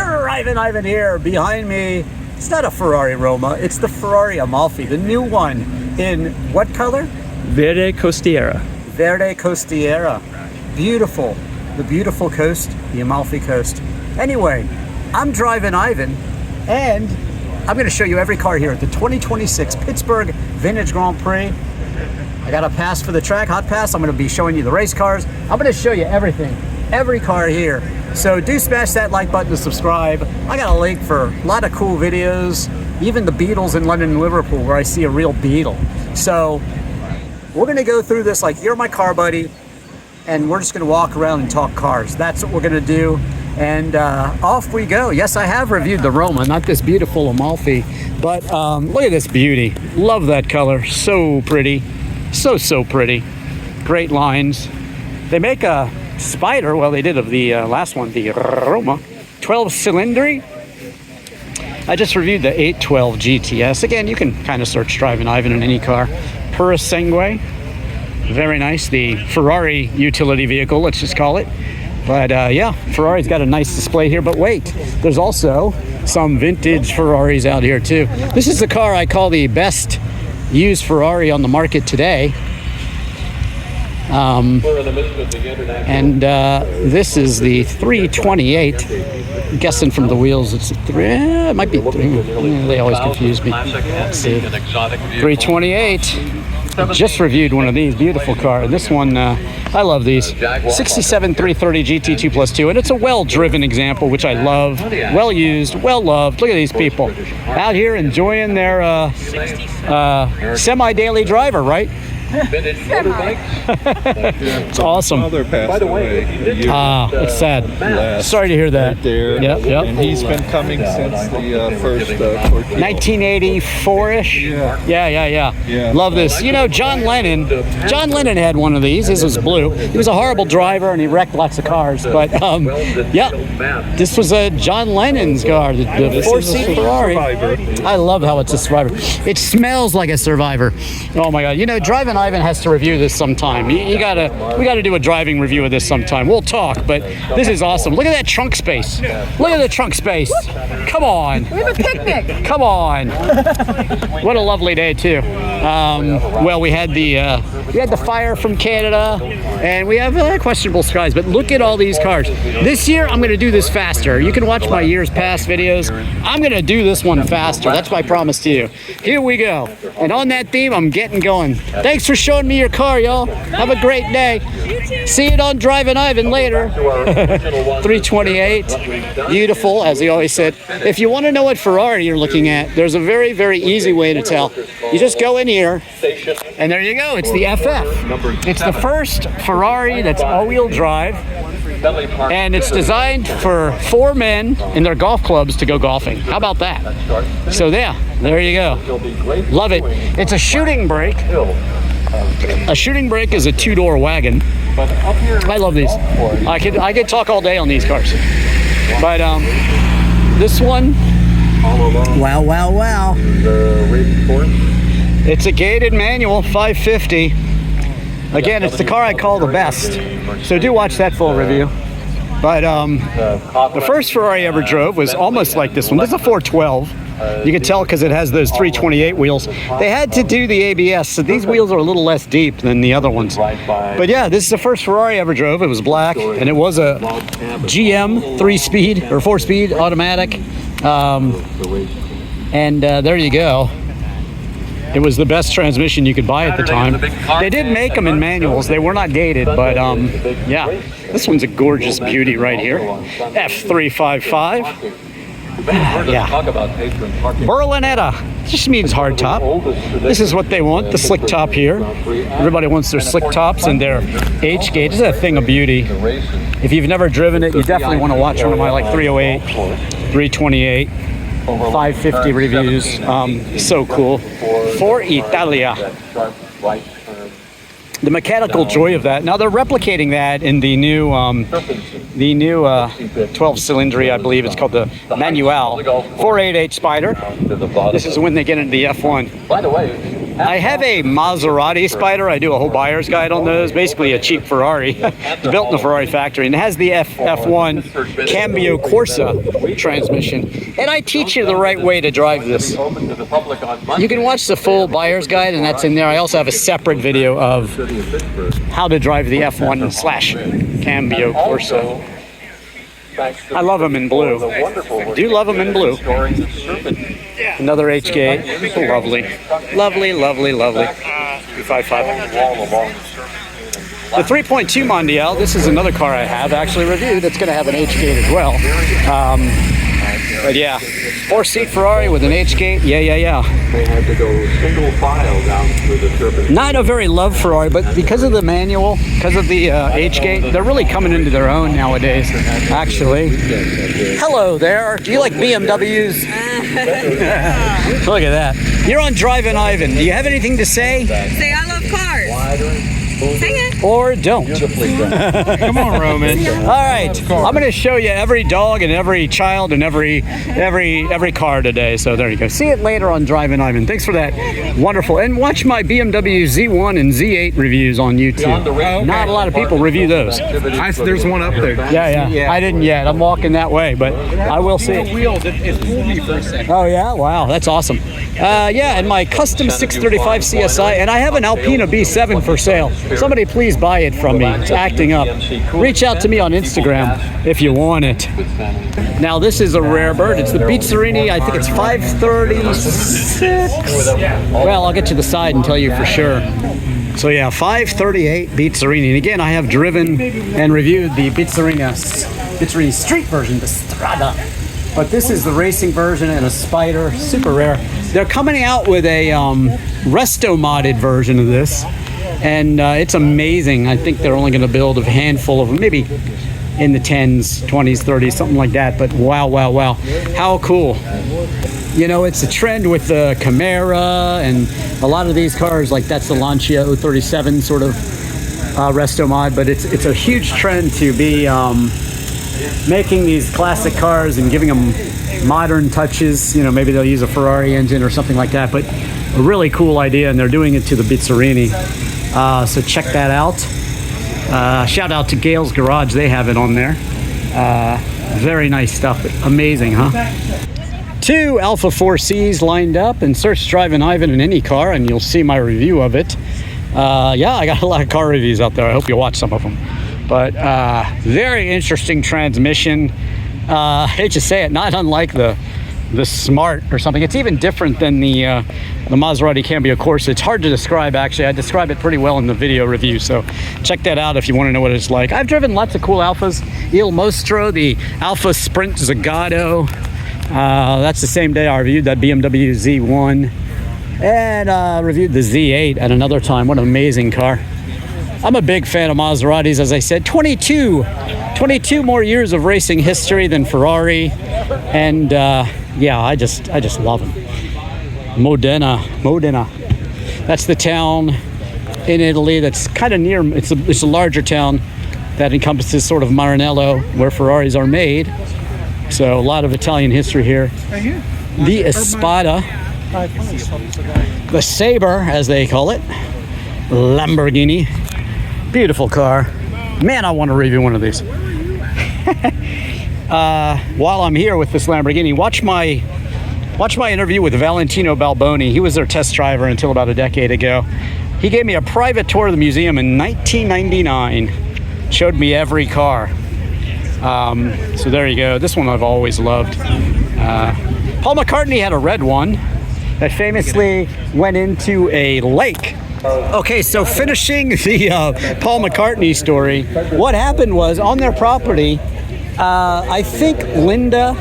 Drivin Ivan here. Behind me, it's not a Ferrari Roma, it's the Ferrari Amalfi, the new one in what color? Verde Costiera. Verde Costiera. Beautiful. The beautiful coast, the Amalfi Coast. Anyway, I'm Drivin Ivan, and I'm going to show you every car here at the 2026 Pittsburgh Vintage Grand Prix. I got a pass for the track, hot pass. I'm going to be showing you the race cars. I'm going to show you everything, every car here. So do smash that like button to subscribe. I got a link for a lot of cool videos, even the Beatles in London and Liverpool where I see a real Beatle. So we're going to go through this like you're my car buddy, and we're just going to walk around and talk cars. That's what we're going to do. And off we go. Yes, I have reviewed the Roma, not this beautiful Amalfi, but look at this beauty. Love that color. So pretty. So pretty. Great lines. They make a Spider, well, they did of the last one, the Roma, 12 cylinder. I just reviewed the 812 GTS. Again, you can kind of search Drivin Ivan in any car. Pura-Sangue. Very nice. The Ferrari utility vehicle, let's just call it. But yeah, Ferrari's got a nice display here. But wait, there's also some vintage Ferraris out here too. This is the car I call the best used Ferrari on the market today. This is the 328. I'm guessing from the wheels, it's a it might be 3. They always confuse me. Let's see. 328. I just reviewed one of these, beautiful car. This one, I love these. 67 330 GT 2+2, and it's a well-driven example, which I love. Well used, well loved. Look at these people out here enjoying their semi-daily driver, right? It's awesome. By the way, it's sad. Sorry to hear that. Right there. Yep. And he's been coming since the first 1984-ish. Yeah. Love this. You know, John Lennon had one of these. His was blue. He was a horrible driver and he wrecked lots of cars. But yeah, this was a John Lennon's car, the 4-seat Ferrari. I love how it's a Survivor. It smells like a Survivor. Oh my God. You know, Drivin Ivan has to review this sometime. We gotta do a driving review of this sometime. We'll talk, but this is awesome. Look at that trunk space. Look at the trunk space. Come on. We have a picnic. Come on. What a lovely day too. Well, we had the fire from Canada, and we have questionable skies. But look at all these cars. This year, I'm gonna do this faster. You can watch my years past videos. I'm gonna do this one faster. That's my promise to you. Here we go. And on that theme, I'm getting going. Thanks for showing me your car, y'all. Have a great day. See it on Drivin Ivan later. 328. Beautiful, as he always said. If you want to know what Ferrari you're looking at, there's a very, very easy way to tell. You just go in here, and there you go. It's the FF. It's the first Ferrari that's all-wheel drive, and it's designed for 4 men in their golf clubs to go golfing. How about that? So there you go. Love it. It's a shooting brake. A shooting brake is a 2-door wagon. I love these. I could talk all day on these cars. But this one, wow. It's a gated manual, 550. Again, it's the car I call the best. So do watch that full review. But the first Ferrari I ever drove was almost like this one. This is a 412. You can tell because it has those 328 wheels. They had to do the ABS, so these wheels are a little less deep than the other ones. But yeah, this is the first Ferrari I ever drove. It was black, and it was a GM 3-speed or 4-speed automatic. There you go. It was the best transmission you could buy at the time. They did make them in manuals. They were not gated, but yeah. This one's a gorgeous beauty right here. F355. Yeah. Berlinetta. Just means hard top. This is what they want, the slick top here. Everybody wants their slick tops and their H-gauge. This is a thing of beauty. If you've never driven it, you definitely want to watch one of my like 308, 328. 550 reviews. So cool. For Italia. The mechanical joy of that. Now they're replicating that in the new 12-cylinder, I believe it's called the Manuel 488 Spider. This is when they get into the F1. By the way, I have a Maserati Spider. I do a whole buyer's guide on those. Basically a cheap Ferrari. It's built in the Ferrari factory, and it has the F1 Cambio Corsa transmission. And I teach you the right way to drive this. You can watch the full buyer's guide, and that's in there. I also have a separate video of how to drive the F1 / Cambio Corsa. I love them in blue. Do love them in blue. Another HK. Lovely. Lovely, lovely, lovely. 255. The 3.2 Mondial, this is another car I have actually reviewed that's going to have an H-gate as well. But yeah, 4-seat Ferrari with an H-gate. Yeah. They had to go single file down through the serpent. Not a very loved Ferrari, but because of the manual, because of the H-gate, they're really coming into their own nowadays, actually. Hello there. Do you like BMWs? Look at that. You're on Drivin Ivan. Do you have anything to say? Say I love cars. Sing it. Or don't. Come on, Roman. All right, I'm going to show you every dog and every child and every car today. So there you go. See it later on Drivin Ivan. Thanks for that. Wonderful. And watch my BMW Z1 and Z8 reviews on YouTube. Not a lot of people review those. There's one up there. Yeah. I didn't yet. I'm walking that way, but I will see. It fooled me for a second. Oh yeah, wow, that's awesome. Yeah, and my custom 635 CSI, and I have an Alpina B7 for sale. Somebody please buy it from me. It's acting up. Reach out to me on Instagram if you want it. Now this is a rare bird. It's the Bizzarini. I think it's 536. Well, I'll get to the side and tell you for sure. So yeah, 538 Bizzarini. And again, I have driven and reviewed the Bizzarini street version, the Strada. But this is the racing version and a Spider, super rare. They're coming out with a resto modded version of this. And it's amazing. I think they're only going to build a handful of them, maybe in the 10s, 20s, 30s, something like that. But wow. How cool. You know, it's a trend with the Camara and a lot of these cars, like that's the Lancia 037 sort of resto mod. But it's a huge trend to be making these classic cars and giving them modern touches. You know, maybe they'll use a Ferrari engine or something like that. But a really cool idea, and they're doing it to the Bizzarini. So check that out. Shout out to Gail's Garage. They have it on there. Very nice stuff. Amazing, huh? 2 Alpha 4Cs lined up, and search Drivin Ivan in any car and you'll see my review of it. Yeah, I got a lot of car reviews out there. I hope you watch some of them. But very interesting transmission. I hate to say it, not unlike the Smart or something. It's even different than the Maserati Cambio Corsa. It's hard to describe, actually. I describe it pretty well in the video review, so check that out if you want to know what it's like. I've driven lots of cool Alphas. Il Mostro, the Alpha Sprint Zagato. That's the same day I reviewed that BMW Z1. And reviewed the Z8 at another time. What an amazing car. I'm a big fan of Maseratis, as I said. 22 more years of racing history than Ferrari. And yeah, I just love them. Modena. That's the town in Italy that's kind of near. It's a larger town that encompasses sort of Maranello, where Ferraris are made. So a lot of Italian history here. The Espada, the Sabre, as they call it, Lamborghini. Beautiful car. Man, I want to review one of these. While I'm here with this Lamborghini, watch my interview with Valentino Balboni. He was their test driver until about a decade ago. He gave me a private tour of the museum in 1999. Showed me every car. So there you go. This one I've always loved. Paul McCartney had a red one that famously went into a lake. Okay, so finishing the Paul McCartney story, what happened was on their property, I think Linda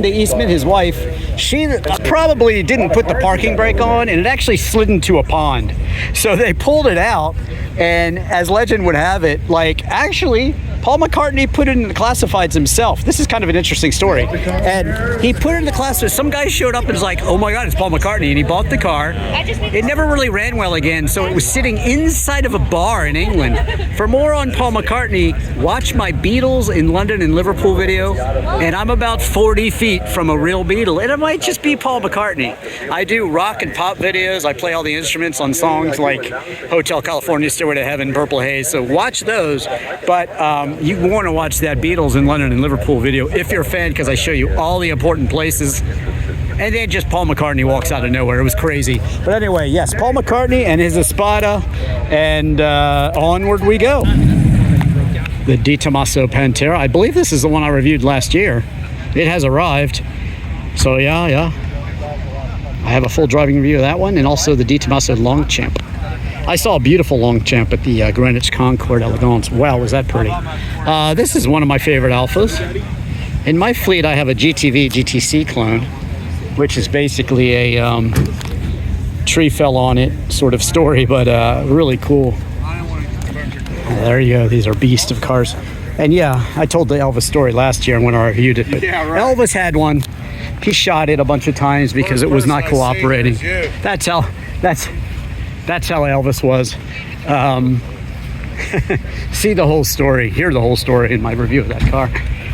Eastman, his wife, she probably didn't put the parking brake on, and it actually slid into a pond. So they pulled it out, and as legend would have it, like actually Paul McCartney put it in the classifieds himself. This is kind of an interesting story. And he put it in the classifieds. Some guy showed up and was like, oh my God, it's Paul McCartney. And he bought the car. It never really ran well again, so it was sitting inside of a bar in England. For more on Paul McCartney, watch my Beatles in London and Liverpool video. And I'm about 40 feet from a real Beatle. And it might just be Paul McCartney. I do rock and pop videos. I play all the instruments on songs like Hotel California, Stairway to Heaven, Purple Haze. So watch those. But you want to watch that Beatles in London and Liverpool video if you're a fan, because I show you all the important places. And then just Paul McCartney walks out of nowhere. It was crazy. But anyway, yes, Paul McCartney and his Espada. And onward we go. The Di Tommaso Pantera. I believe this is the one I reviewed last year. It has arrived. So yeah. I have a full driving review of that one, and also the Di Tommaso Longchamp. I saw a beautiful Longchamp at the Greenwich Concord Elegance. Wow, was that pretty. This is one of my favorite Alphas. In my fleet, I have a GTV GTC clone, which is basically a tree fell on it sort of story, but really cool. There you go. These are beast of cars. And yeah, I told the Elvis story last year when I reviewed it, but Elvis had one. He shot it a bunch of times because it was not cooperating. That's how Elvis was. See the whole story, hear the whole story in my review of that car.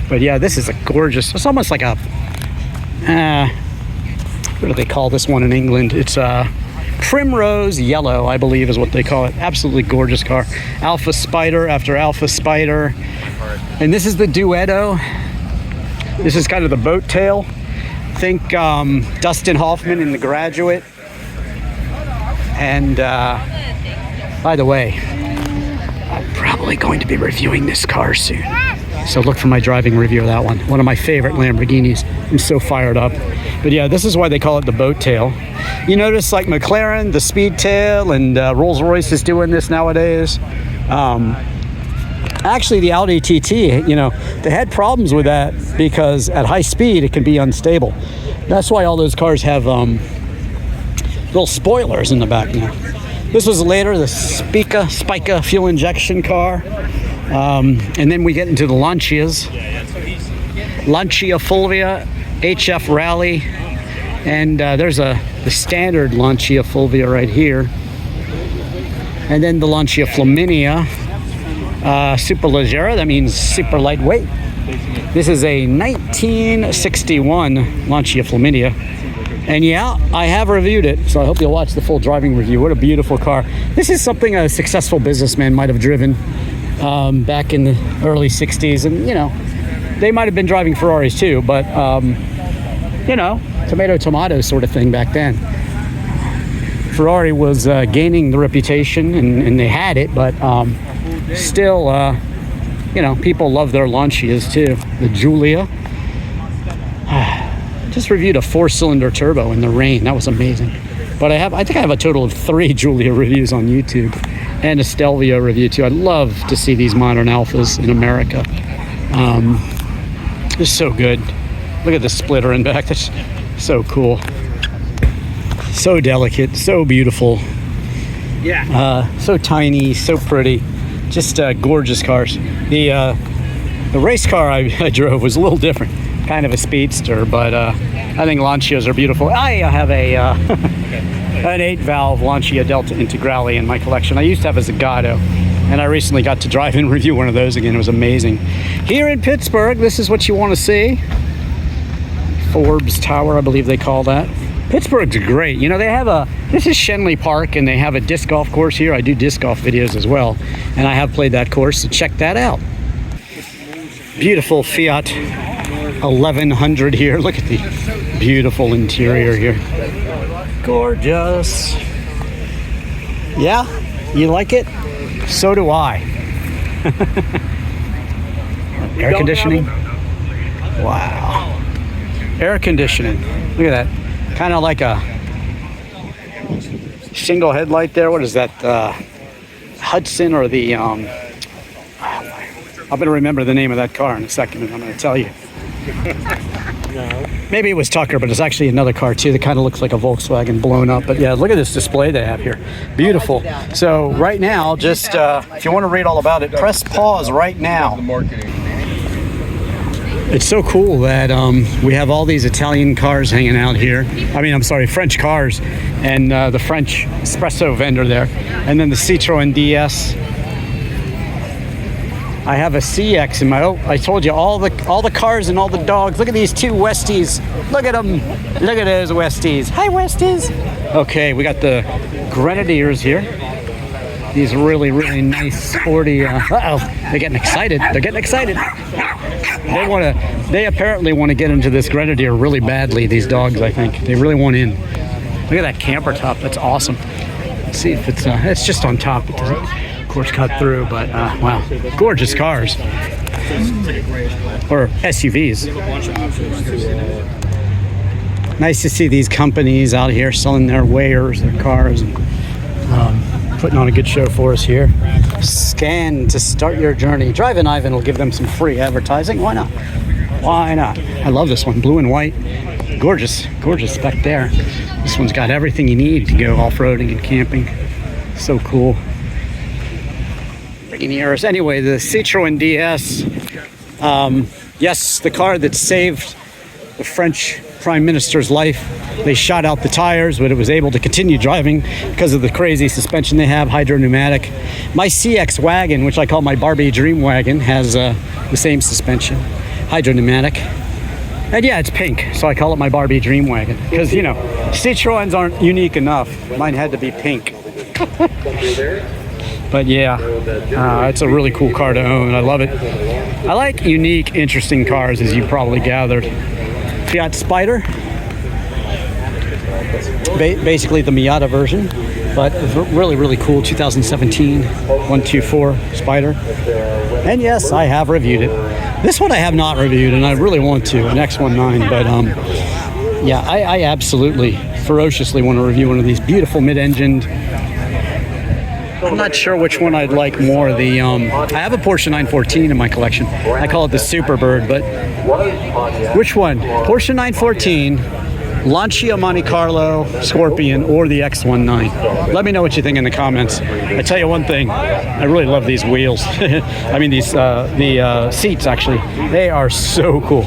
But yeah, this is a gorgeous, it's almost like a, what do they call this one in England? It's a Primrose Yellow, I believe is what they call it. Absolutely gorgeous car. Alpha Spider after Alpha Spider. And this is the Duetto. This is kind of the boat tail. Think Dustin Hoffman in The Graduate. And by the way, I'm probably going to be reviewing this car soon. So look for my driving review of that one. One of my favorite Lamborghinis. I'm so fired up. But yeah, this is why they call it the boat tail. You notice like McLaren, the Speed Tail, and Rolls-Royce is doing this nowadays. Actually, the Audi TT, they had problems with that because at high speed it can be unstable. That's why all those cars have little spoilers in the back now. This was later the Spica fuel injection car. And then we get into the Lancias. Lancia Fulvia, HF Rally. And there's the standard Lancia Fulvia right here. And then the Lancia Flaminia. Super Leggera, that means super lightweight. This is a 1961 Lancia Flaminia. And yeah, I have reviewed it, so I hope you'll watch the full driving review. What a beautiful car. This is something a successful businessman might have driven back in the early 60s. And, they might have been driving Ferraris too, but, tomato sort of thing back then. Ferrari was gaining the reputation, and they had it, but still, people love their Lancias too. The Giulia. Just reviewed a 4-cylinder turbo in the rain. That was amazing. But I think I have a total of 3 Giulia reviews on YouTube, and a Stelvio review too. I'd love to see these modern Alphas in America. They're so good. Look at the splitter in back. That's so cool. So delicate, so beautiful. Yeah. So tiny, so pretty. Just gorgeous cars. The race car I drove was a little different. Kind of a speedster, but I think Lancias are beautiful. I have an 8-valve Lancia Delta Integrale in my collection. I used to have a Zagato, and I recently got to drive and review one of those again. It was amazing. Here in Pittsburgh, this is what you want to see. Forbes Tower, I believe they call that. Pittsburgh's great. They have this is Shenley Park, and they have a disc golf course here. I do disc golf videos as well, and I have played that course, so check that out. Beautiful Fiat 1100 here. Look at the beautiful interior here. Gorgeous. Yeah, you like it? So do I. Air conditioning. Wow. Air conditioning. Look at that. Kind of like a single headlight there. What is that? Hudson or the... I'm going to remember the name of that car in a second, and I'm going to tell you. Maybe it was Tucker, but it's actually another car too that kind of looks like a Volkswagen blown up. But yeah, look at this display they have here. Beautiful. So right now, just if you want to read all about it, press pause right now. It's so cool that we have all these Italian cars hanging out here. I mean, I'm sorry, French cars, and the French espresso vendor there, and then the Citroen DS. I have a CX in my. Oh, I told you all the cars and all the dogs. Look at these two Westies. Look at them. Look at those Westies. Hi, Westies. Okay, we got the Grenadiers here. These really, really nice, sporty. Uh-oh, they're getting excited. They're getting excited. They apparently want to get into this Grenadier really badly. These dogs, I think, they really want in. Look at that camper top. That's awesome. Let's see if it's just on top. It doesn't, of course, cut through. But wow, gorgeous cars. Or SUVs. Nice to see these companies out here selling their wares, their cars. And, putting on a good show for us here. Scan to start your journey. Drivin Ivan will give them some free advertising. Why not? Why not? I love this one, blue and white. Gorgeous, gorgeous spec there. This one's got everything you need to go off-roading and camping. So cool. Bringing ears. Anyway, the Citroen DS. Yes, the car that saved the French Prime Minister's life. They shot out the tires, but it was able to continue driving because of the crazy suspension they have, hydro-pneumatic. My CX wagon, which I call my Barbie Dream Wagon, has the same suspension, hydro-pneumatic. And yeah, it's pink, so I call it my Barbie Dream Wagon because, you know, Citroens aren't unique enough. Mine had to be pink. But yeah, it's a really cool car to own. I love it. I like unique, interesting cars, as you probably gathered. Fiat Spider. Basically the Miata version, but really, really cool 2017 124 Spider. And yes, I have reviewed it. This one I have not reviewed, and I really want to, an X19, but yeah, I absolutely, ferociously want to review one of these beautiful mid-engined. I'm not sure which one I'd like more. I have a Porsche 914 in my collection. I call it the Superbird, but which one? Porsche 914, Lancia Monte Carlo, Scorpion, or the X19. Let me know what you think in the comments. I tell you one thing, I really love these wheels. I mean the seats actually. They are so cool.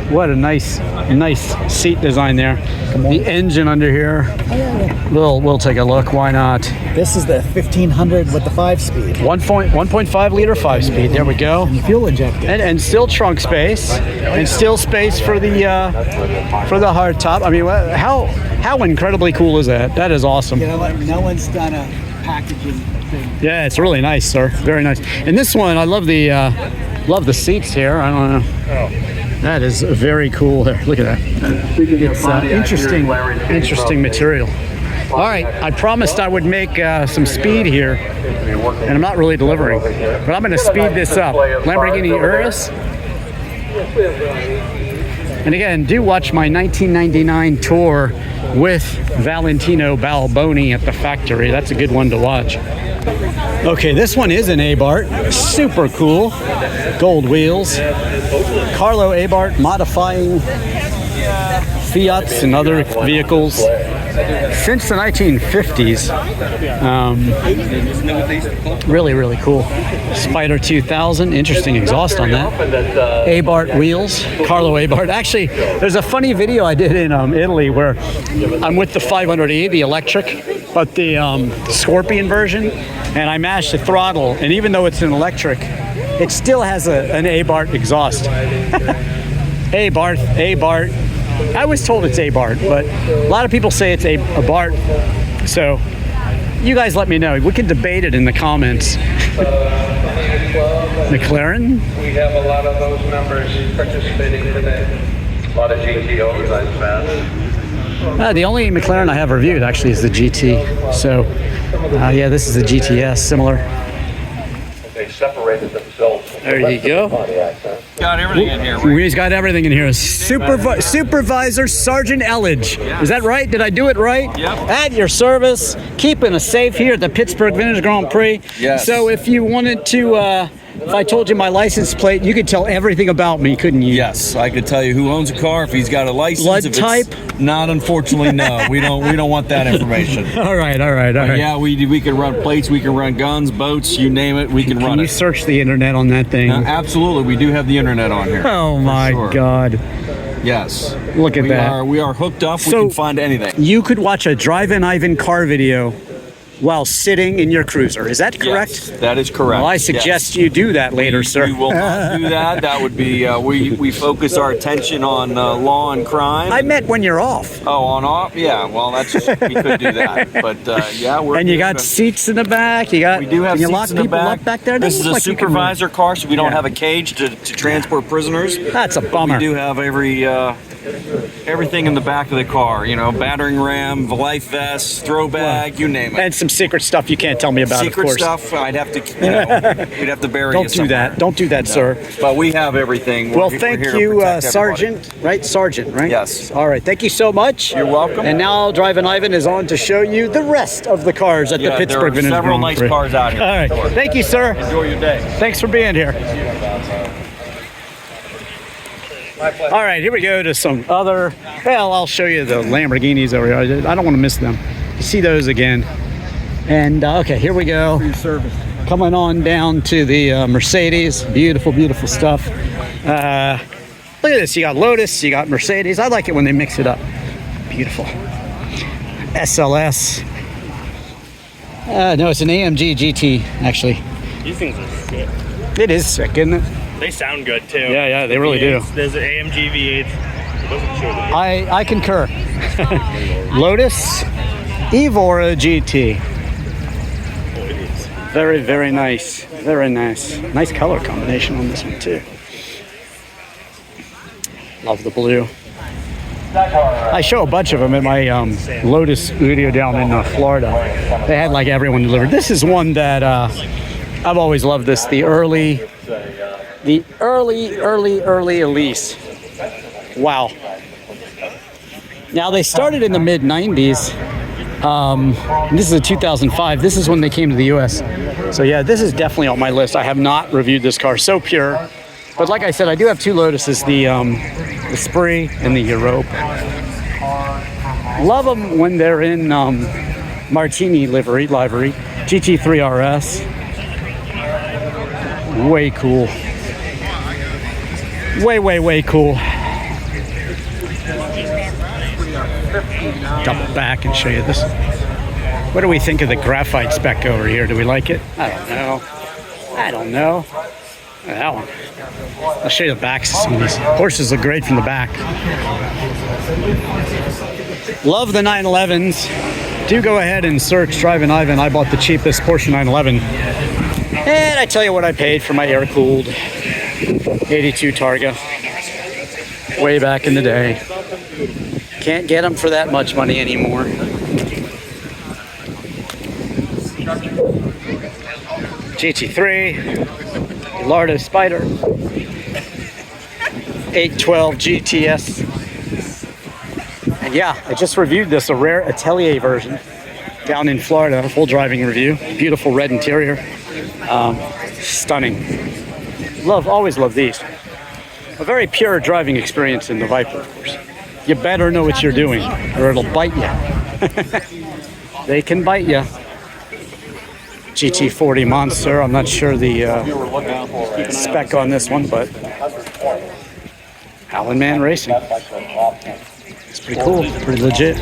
What a nice seat design there. The engine under here. We'll take a look. Why not? This is the 1500 with the 5-speed. 1.5 liter 5-speed. There we go. And fuel injected. And still trunk space, and still space for the hard top. I mean, how incredibly cool is that? That is awesome. You know what? No one's done a packaging thing. Yeah, it's really nice, sir. Very nice. And this one, I love the seats here. I don't know. That is very cool there. Look at that. It's interesting material. All right, I promised I would make some speed here, and I'm not really delivering, but I'm going to speed this up. Lamborghini Urus. And again, do watch my 1999 tour with Valentino Balboni at the factory. That's a good one to watch. Okay, this one is an Abarth. Super cool. Gold wheels. Carlo Abarth modifying Fiats and other vehicles since the 1950s. Really, really cool. Spider 2000, interesting exhaust on that. Abarth wheels, Carlo Abarth. Actually, there's a funny video I did in Italy where I'm with the 500e, the electric, but the Scorpion version, and I mashed the throttle, and even though it's an electric, it still has an Abarth exhaust. Abarth. I was told it's Abarth, but a lot of people say it's Abarth. So you guys let me know. We can debate it in the comments. McLaren. We have a lot of those members participating today. A lot of GTOs, I found. The only McLaren I have reviewed actually is the GT. So yeah, this is the GTS, similar. They separated themselves. There you go. Got everything in here. We've got everything in here. Supervisor Sergeant Elledge. Is that right? Did I do it right? Yep. At your service, keeping us safe here at the Pittsburgh Vintage Grand Prix. Yes. So if you wanted to if I told you my license plate, you could tell everything about me, couldn't you? Yes, I could tell you who owns a car if he's got a license. Blood if type? It's not, unfortunately, no. We don't want that information. All right. Yeah, we can run plates, we can run guns, boats, you name it, we can run Can you it. search the internet on that thing? Absolutely, we do have the internet on here. Oh my sure. God. Yes. Look at that. We are hooked up. So- we can find anything. You could watch a Drivin Ivan car video while sitting in your cruiser. Is that correct? Yes, that is correct. Well, I suggest you do that later, sir. We will not do that. That would be, we focus our attention on law and crime. I meant when you're off. Oh, on off? Yeah, well, we could do that. But yeah, we're And you good. got seats in the back. You got. We do have can you seats lock in the people back. up back there? This is Doesn't a look like you can supervisor car, so we don't Yeah. have a cage to transport prisoners. That's a bummer. We do have everything in the back of the car. You know, battering ram, life vest, throw bag, you name it. And some secret stuff you can't tell me about, Secret of course. stuff, I'd have to, we'd have to bury Don't you do somewhere. that. Don't do that, sir. But we have everything. Well, We're thank here to you, protect everybody. Sergeant. Right? Sergeant, right? Yes. All right. Thank you so much. You're welcome. And now Drivin Ivan is on to show you the rest of the cars at Yeah, the Pittsburgh there are Vintage several Grand nice Prix. cars out here. All right. Thank you, sir. Enjoy your day. Thanks for being here. All right, here we go to some other, well, I'll show you the Lamborghinis over here. I don't want to miss them. You see those again. And okay, here we go. Coming on down to the Mercedes. Beautiful, beautiful stuff. Look at this. You got Lotus, you got Mercedes. I like it when they mix it up. Beautiful. SLS. No, it's an AMG GT, actually. These things are sick. It is sick, isn't it? They sound good too. Yeah, they really do. There's an AMG V8. It wasn't sure that I concur. Lotus Evora GT. Very, very nice. Very nice. Nice color combination on this one too. Love the blue. I show a bunch of them in my Lotus video down in Florida. They had like everyone delivered. This is one that I've always loved this. The early Elise. Wow. Now they started in the mid 90s. This is a 2005. This is when they came to the US. So yeah, this is definitely on my list. I have not reviewed this car. So pure. But like I said, I do have two Lotuses, the Prix and the Europe. Love them when they're in Martini livery. GT3 RS. Way cool. Way cool. Double back and show you this. What do we think of the graphite spec over here? Do we like it? I don't know. That one. I'll show you the backs of some of these. Horses look great from the back. Love the 911s. Do go ahead and search Drivin Ivan. I bought the cheapest Porsche 911. And I tell you what I paid for my air-cooled 82 Targa. Way back in the day. Can't get them for that much money anymore. GT3, Lardo Spider, 812 GTS. And yeah, I just reviewed this, a rare Atelier version down in Florida, full driving review. Beautiful red interior. Stunning. Always love these. A very pure driving experience in the Viper, of course. You better know what you're doing or it'll bite you. They can bite you. GT40 Monster. I'm not sure the spec on this one, but Allen Man Racing. It's pretty cool, pretty legit.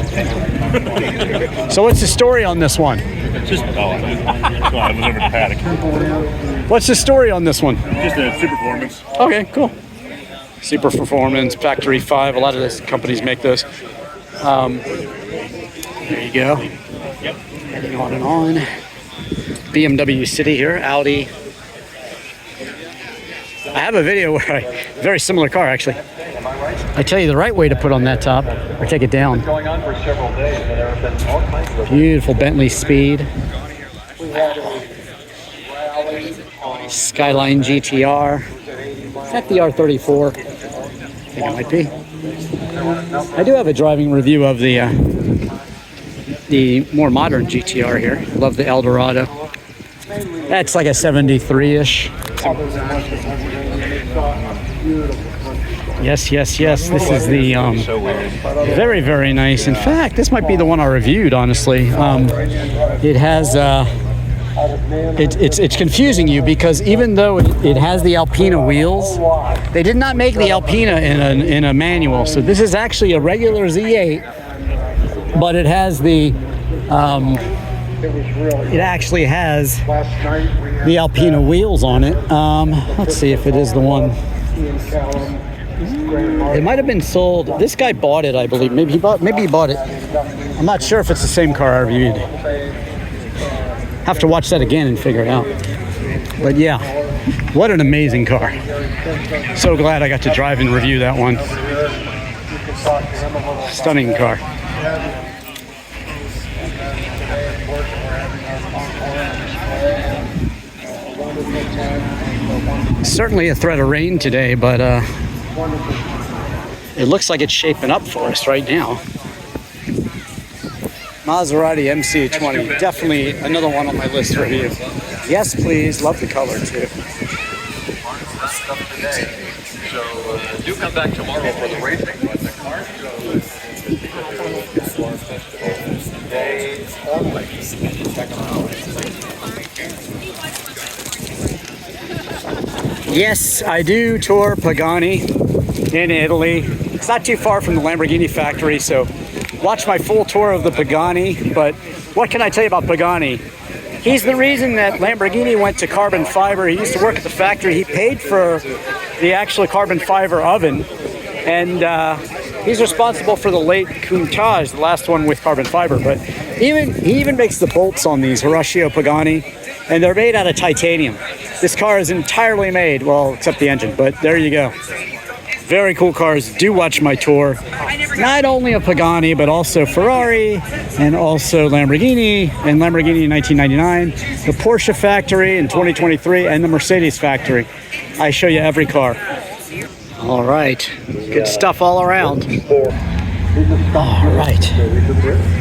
So what's the story on this one? Just, I was over the paddock. What's the story on this one? Just a super performance. Okay, cool. Super Performance, Factory 5. A lot of these companies make those. There you go. Heading on and on. BMW City here, Audi. I have a video where very similar car actually. I tell you the right way to put on that top or take it down. Beautiful Bentley Speed. Skyline GTR. Is that the R34? I think it might be. I do have a driving review of the more modern GTR here. Love the Eldorado. That's like a 73-ish. awesome. Yes, yes, yes. This is the very, very nice. In fact, this might be the one I reviewed, honestly. It has it's confusing you because even though it has the Alpina wheels, they did not make the Alpina in a manual. So this is actually a regular Z8, but it has the it actually has the Alpina wheels on it. Let's see if it is the one. It might have been sold. This guy bought it, I believe. Maybe he bought it. I'm not sure if it's the same car I reviewed. Have to watch that again and figure it out. But yeah, what an amazing car. So glad I got to drive and review that one. Stunning car. Certainly a threat of rain today, but it looks like it's shaping up for us right now. Maserati MC20, definitely another one on my list to review. Yes, please. Love the color too. So do come back tomorrow for the racing, but the car show today only. Yes, I do tour Pagani in Italy. It's not too far from the Lamborghini factory, so watch my full tour of the Pagani. But what can I tell you about Pagani? He's the reason that Lamborghini went to carbon fiber. He used to work at the factory. He paid for the actual carbon fiber oven, and he's responsible for the late Countach, the last one with carbon fiber. But he even makes the bolts on these Horacio Pagani, and they're made out of titanium. This car is entirely made, well, except the engine, but there you go. Very cool cars. Do watch my tour. Not only of Pagani, but also Ferrari, and also Lamborghini, and Lamborghini in 1999, the Porsche factory in 2023, and the Mercedes factory. I show you every car. All right. Good stuff all around. All right.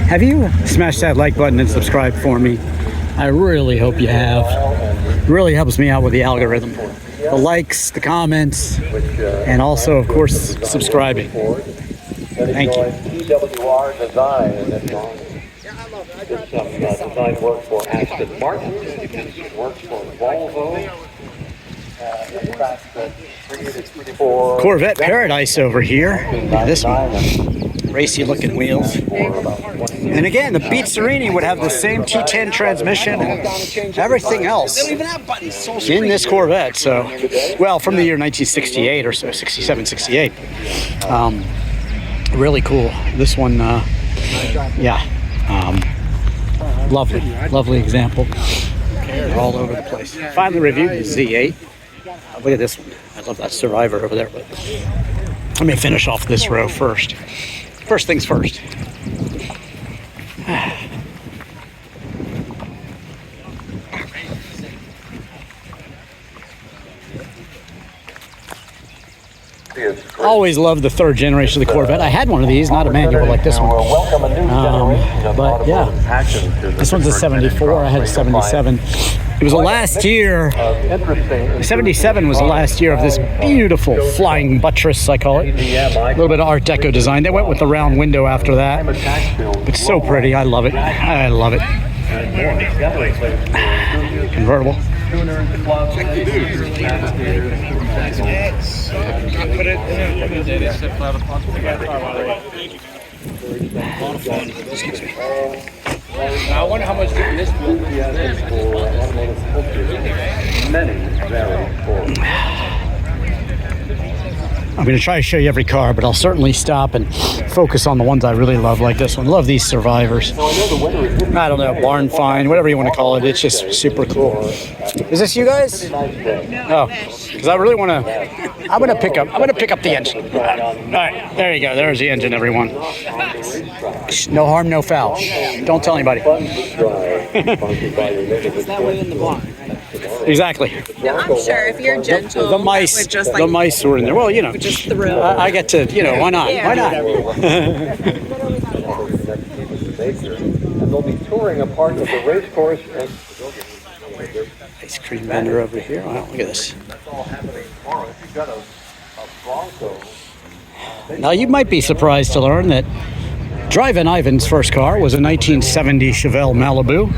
Have you smashed that like button and subscribe for me? I really hope you have. It really helps me out with the algorithm. The likes, the comments, and also, of course, subscribing. Thank you. TWR design in this one. Did some design work for Aston Martin. Did some work for Volvo. In fact, created for Corvette Paradise over here. Look at this one. Racy looking wheels. And again, the Beatserini would have the same T10 transmission and everything else in this Corvette. So, well, from the year 1968 or so, 67, 68. Really cool. This one, yeah, lovely example. They're all over the place. Finally reviewed the Z8. Look at this one. I love that Survivor over there, but let me finish off this row first. First things first. Always loved the third generation of the Corvette. I had one of these, not a manual like this one. But yeah, this one's a 74. I had a 77. It was the last year. 77 was the last year of this beautiful flying buttress, I call it. A little bit of Art Deco design. They went with the round window after that. It's so pretty. I love it. I love it. Convertible. I wonder how much this will be. I'm going to try to show you every car, but I'll certainly stop and focus on the ones I really love, like this one. Love these Survivors. I don't know, barn find, whatever you want to call it. It's just super cool. Is this you guys? Oh, because I really want to. I'm going to pick up the engine. All right, there you go. There's the engine, everyone. No harm, no foul. Don't tell anybody. It's that way in the block. Exactly. No, I'm sure if you're gentle, The mice, just like the mice were in there. Well, you know, just thrill. I get to, you know, why not? Yeah. Why not? And they'll be touring a part of the race course. Ice cream vendor over here. Wow, look at this. That's all happening tomorrow. If you've got a Bronco. Now, you might be surprised to learn that Drivin Ivan's first car was a 1970 Chevelle Malibu.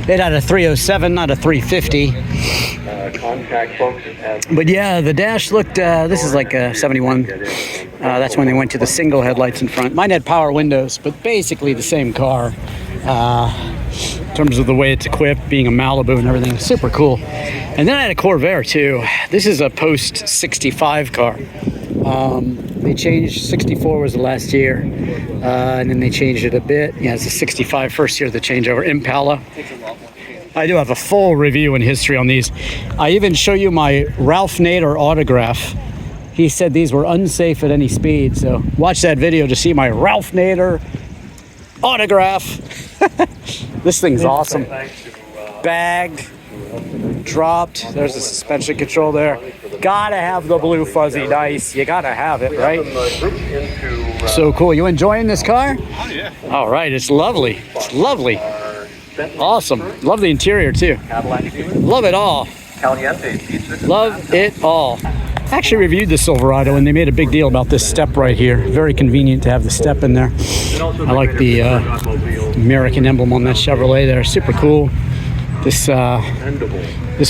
It had a 307, not a 350. Contact folks at But yeah, the dash looked, this is like a 71. That's when they went to the single headlights in front. Mine had power windows, but basically the same car. In terms of the way it's equipped, being a Malibu and everything. Super cool. And then I had a Corvair too. This is a post 65 car. They changed, 64 was the last year, and then they changed it a bit. Yeah, it's a 65 first year, the changeover. Impala. I do have a full review and history on these. I even show you my Ralph Nader autograph. He said these were unsafe at any speed, so watch that video to see my Ralph Nader autograph. This thing's awesome. Bagged, dropped. There's the suspension control there. Gotta have the blue fuzzy dice. You gotta have it, right? So cool. You enjoying this car? Oh, yeah. All right, it's lovely. It's lovely. Awesome. Love the interior too. Love it all. Love it all. I actually reviewed the Silverado and they made a big deal about this step right here. Very convenient to have the step in there. I like the American emblem on that Chevrolet there. Super cool. This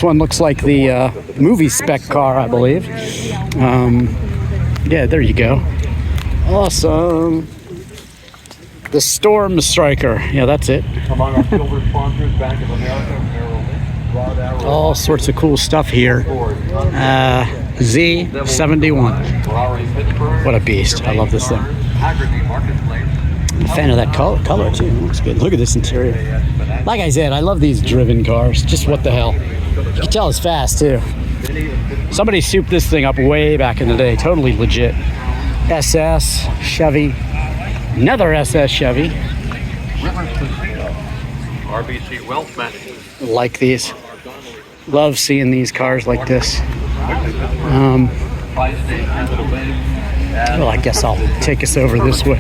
one looks like the movie spec car, I believe. Yeah, there you go. Awesome. The Storm Striker. Yeah, that's it. among our silver sponsors, Bank of America, Merrill Lynch, Rod Arrow. All sorts of cool stuff here. Z71. What a beast. I love this thing. I'm a fan of that color too. It looks good. Look at this interior. Like I said, I love these driven cars. Just what the hell. You can tell it's fast too. Somebody souped this thing up way back in the day. Totally legit. SS, Chevy. Another SS Chevy. RBC Wealth Management. Like these. Love seeing these cars like this. Well, I guess I'll take us over this way.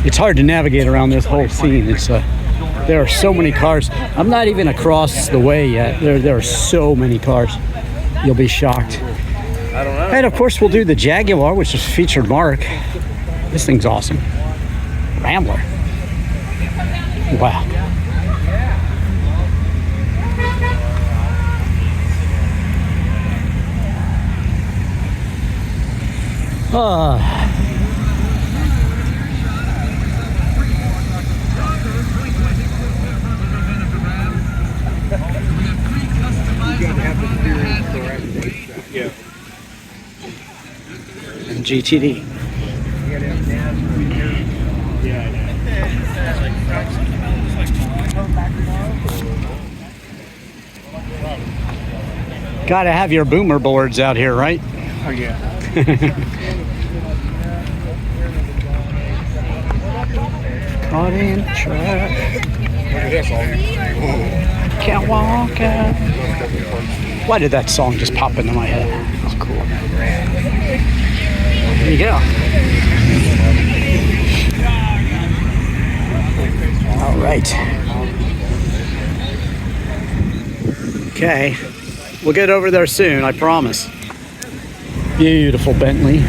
It's hard to navigate around this whole scene. It's there are so many cars. I'm not even across the way yet. There are so many cars. You'll be shocked. And of course, we'll do the Jaguar, which is featured Mark. This thing's awesome. Rambler. Wow. And GTD. Gotta have your boomer boards out here, right? Oh, yeah. Caught in traffic. Can't walk out. Why did that song just pop into my head? That's cool. There you go. All right. Okay. We'll get over there soon, I promise. Beautiful Bentley.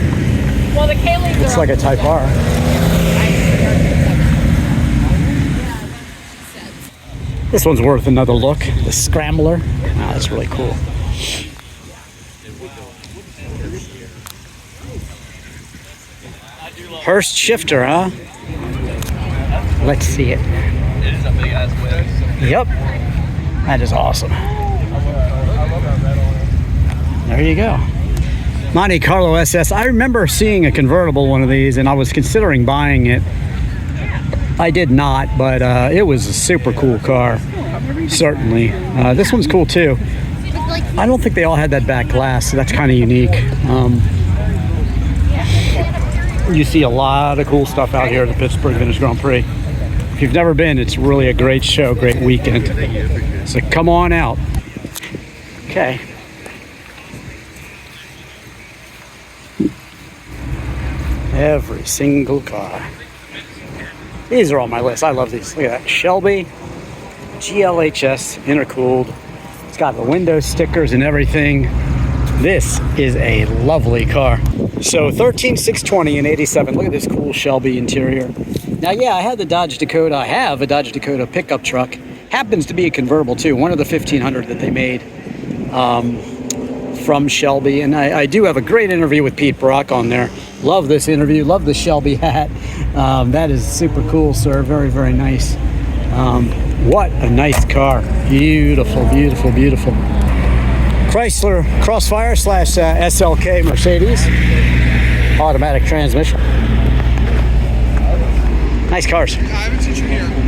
Well, the Kaylee's Looks like a Type R. This one's worth another look. The Scrambler. Wow, that's really cool. Hurst shifter, huh? Let's see it. Yep. That is awesome. There you go. Monte Carlo SS. I remember seeing a convertible one of these and I was considering buying it. I did not, but it was a super cool car. Certainly. This one's cool too. I don't think they all had that back glass, so that's kind of unique. You see a lot of cool stuff out here at the Pittsburgh Vintage Grand Prix. If you've never been, it's really a great show, great weekend. So come on out. Okay. Every single car. These are on my list. I love these. Look at that. Shelby GLHS intercooled. It's got the window stickers and everything. This is a lovely car. So 13,620 in 87. Look at this cool Shelby interior. Now, yeah, I had the Dodge Dakota. I have a Dodge Dakota pickup truck. Happens to be a convertible too. One of the 1500 that they made from Shelby. And I do have a great interview with Pete Brock on there. Love this interview. Love the Shelby hat. That is super cool, sir. Very, very nice. What a nice car. Beautiful, beautiful, beautiful. Chrysler Crossfire / SLK Mercedes. Automatic transmission. Nice cars.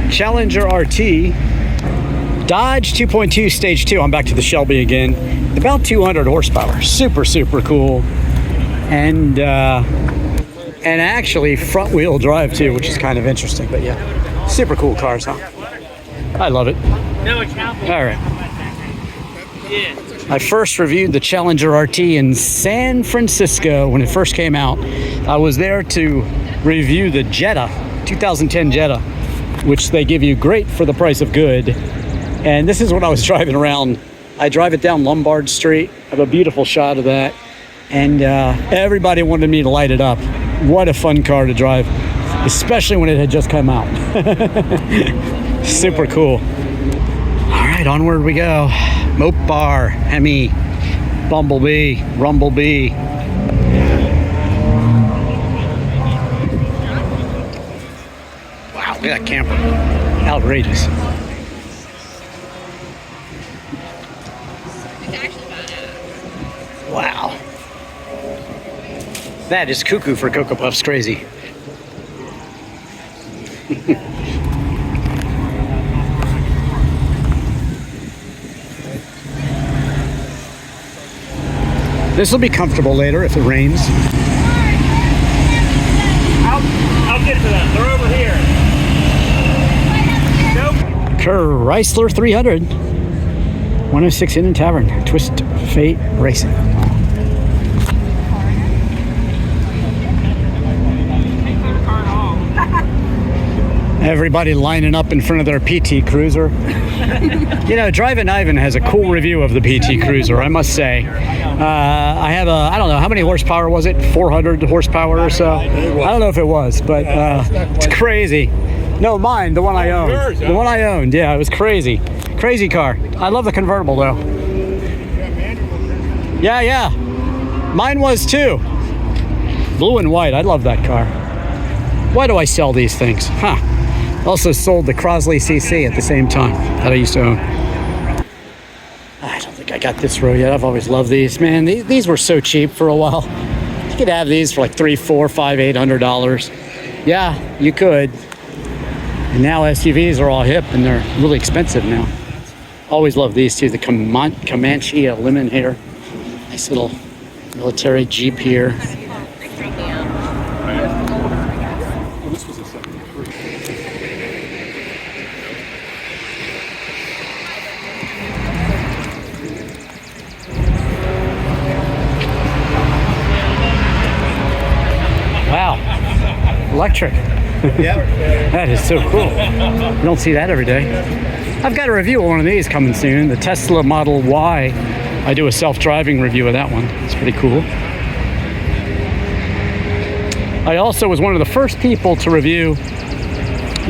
Challenger RT. Dodge 2.2 Stage 2. I'm back to the Shelby again. About 200 horsepower. Super, super cool. And actually front wheel drive too, which is kind of interesting. But yeah, super cool cars, huh? I love it. All right. I first reviewed the Challenger RT in San Francisco when it first came out. I was there to review the Jetta, 2010 Jetta, which they give you great for the price of good. And this is what I was driving around. I drive it down Lombard Street. I have a beautiful shot of that. And everybody wanted me to light it up. What a fun car to drive, especially when it had just come out. Super cool. All right, onward we go. Mopar, Hemi, Bumblebee, Rumblebee. Wow, look at that camper. Outrageous. Wow. That is cuckoo for Cocoa Puffs crazy. This will be comfortable later if it rains. I'll get to them. They're over here. Nope. Chrysler 300. 106 Inn and Tavern. Twist Fate Racing. Everybody lining up in front of their PT Cruiser. You know, Drivin Ivan has a cool review of the PT Cruiser, I must say. I have I don't know, how many horsepower was it? 400 horsepower or so? I don't know if it was, but it's crazy. No, mine, the one I owned. The one I owned, yeah, it was crazy. Crazy car. I love the convertible, though. Yeah. Mine was, too. Blue and white, I love that car. Why do I sell these things? Huh. Also sold the Chrystal CC at the same time that I used to own. I don't think I got this row yet. I've always loved these. Man, these were so cheap for a while. You could have these for like $300, $400, $500, $800. Yeah, you could. And now SUVs are all hip and they're really expensive now. Always loved these too. The Comanche lemon hair. Nice little military Jeep here. Wow, electric. That is so cool. You don't see that every day. I've got a review of one of these coming soon, the Tesla Model Y. I do a self-driving review of that one. It's pretty cool. I also was one of the first people to review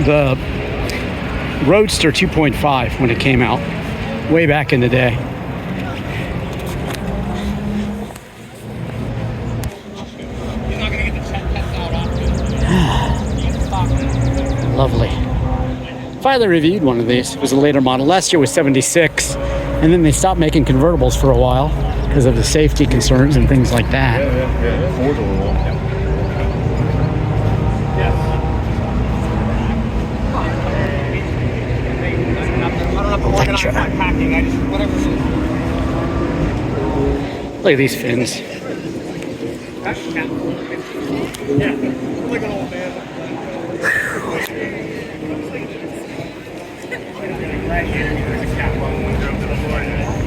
the Roadster 2.5 when it came out, way back in the day. Lovely. Finally reviewed one of these. It was a later model. Last year was 76, and then they stopped making convertibles for a while because of the safety concerns and things like that. Electra. Look at these fins.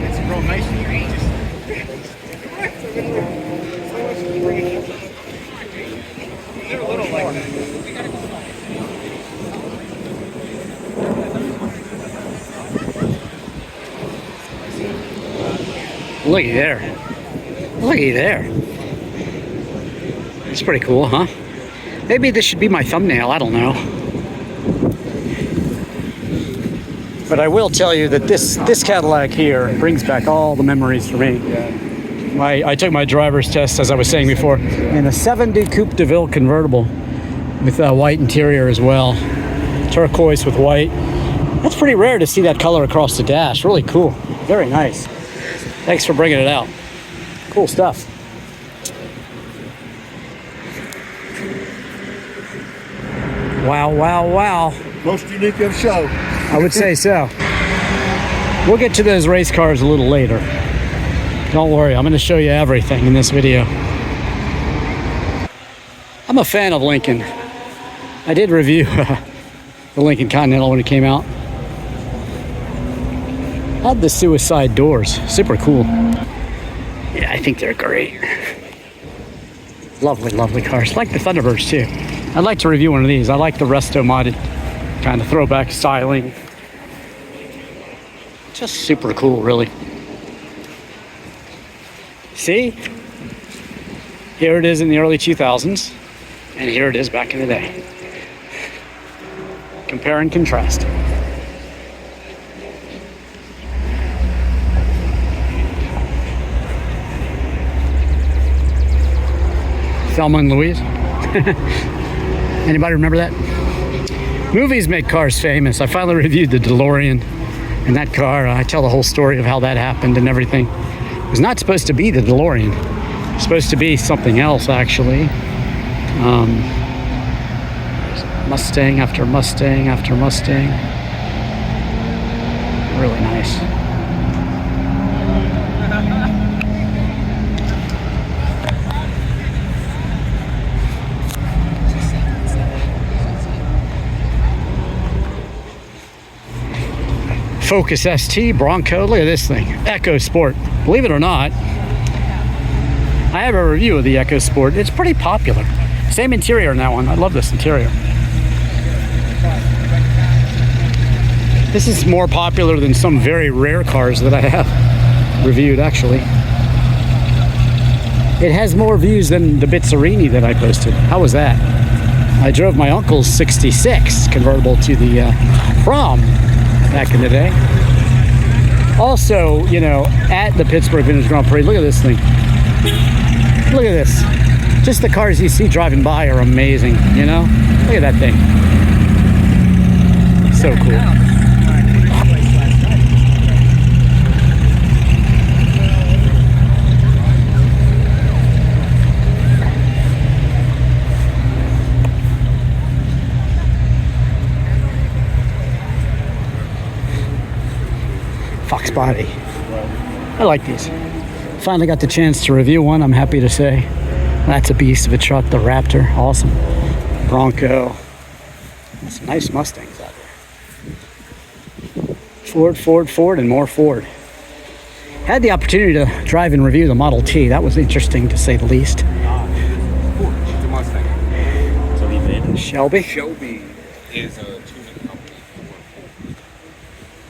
It's real nice. They're a little like that. Looky there. Looky there. It's pretty cool, huh? Maybe this should be my thumbnail, I don't know. But I will tell you that this Cadillac here brings back all the memories for me. I took my driver's test, as I was saying before, in a 70 Coupe de Ville convertible with a white interior as well. Turquoise with white. That's pretty rare to see that color across the dash. Really cool. Very nice. Thanks for bringing it out. Cool stuff. Wow, wow, wow. Most unique of show. I would say so. We'll get to those race cars a little later. Don't worry, I'm going to show you everything in this video. I'm a fan of Lincoln. I did review the Lincoln Continental when it came out. Had the suicide doors. Super cool. Yeah, I think they're great. Lovely, lovely cars. Like the Thunderbirds too. I'd like to review one of these. I like the resto modded kind of throwback styling. Just super cool, really. See? Here it is in the early 2000s, and here it is back in the day. Compare and contrast. Thelma and Louise. Anybody remember that? Movies make cars famous. I finally reviewed the DeLorean, and that car, I tell the whole story of how that happened and everything. It was not supposed to be the DeLorean. It was supposed to be something else, actually. Mustang after Mustang after Mustang. Really nice. Focus ST, Bronco, look at this thing. Echo Sport. Believe it or not, I have a review of the Echo Sport. It's pretty popular. Same interior in that one. I love this interior. This is more popular than some very rare cars that I have reviewed, actually. It has more views than the Bizzarini that I posted. How was that? I drove my uncle's 66 convertible to the prom back in the day. Also, you know, at the Pittsburgh Vintage Grand Prix, look at this thing. Look at this. Just the cars you see driving by are amazing, you know? Look at that thing. So cool. Fox body. I like these. Finally got the chance to review one, I'm happy to say. That's a beast of a truck, the Raptor. Awesome. Bronco. Some nice Mustangs out there. Ford, Ford, Ford, and more Ford. Had the opportunity to drive and review the Model T. That was interesting, to say the least. The Mustang. So he made Shelby. Shelby is a tuning company.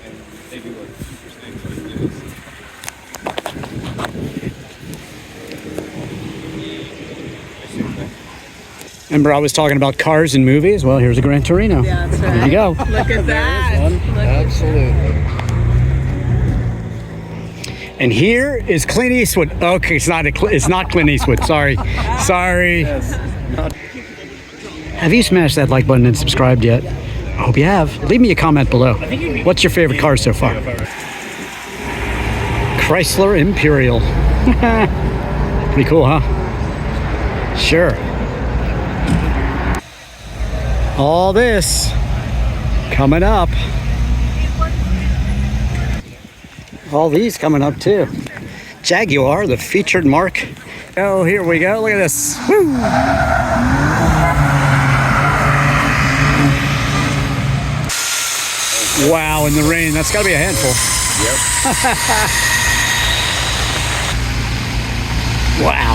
And they do like super things like this. Remember I was talking about cars and movies? Well, here's a Gran Torino. Yeah, that's right. There you go. Look at that. Absolutely. And here is Clint Eastwood. Okay, it's not Clint Eastwood. Sorry. Have you smashed that like button and subscribed yet? I hope you have. Leave me a comment below. What's your favorite car so far? Chrysler Imperial. Pretty cool, huh? Sure. All this coming up. All these coming up too. Jaguar, the featured mark. Oh, here we go. Look at this. Woo. Wow, in the rain. That's got to be a handful. Yep. Wow.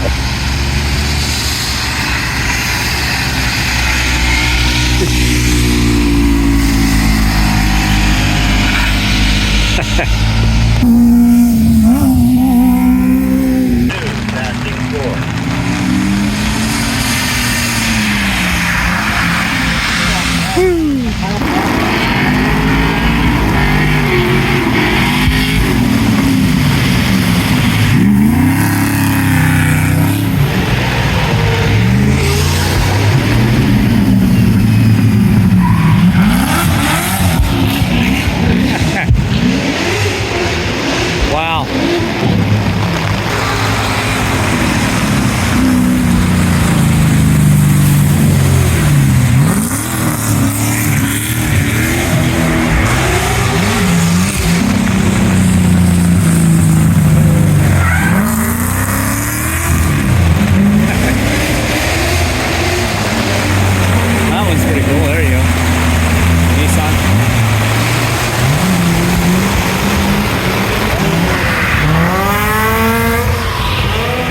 son.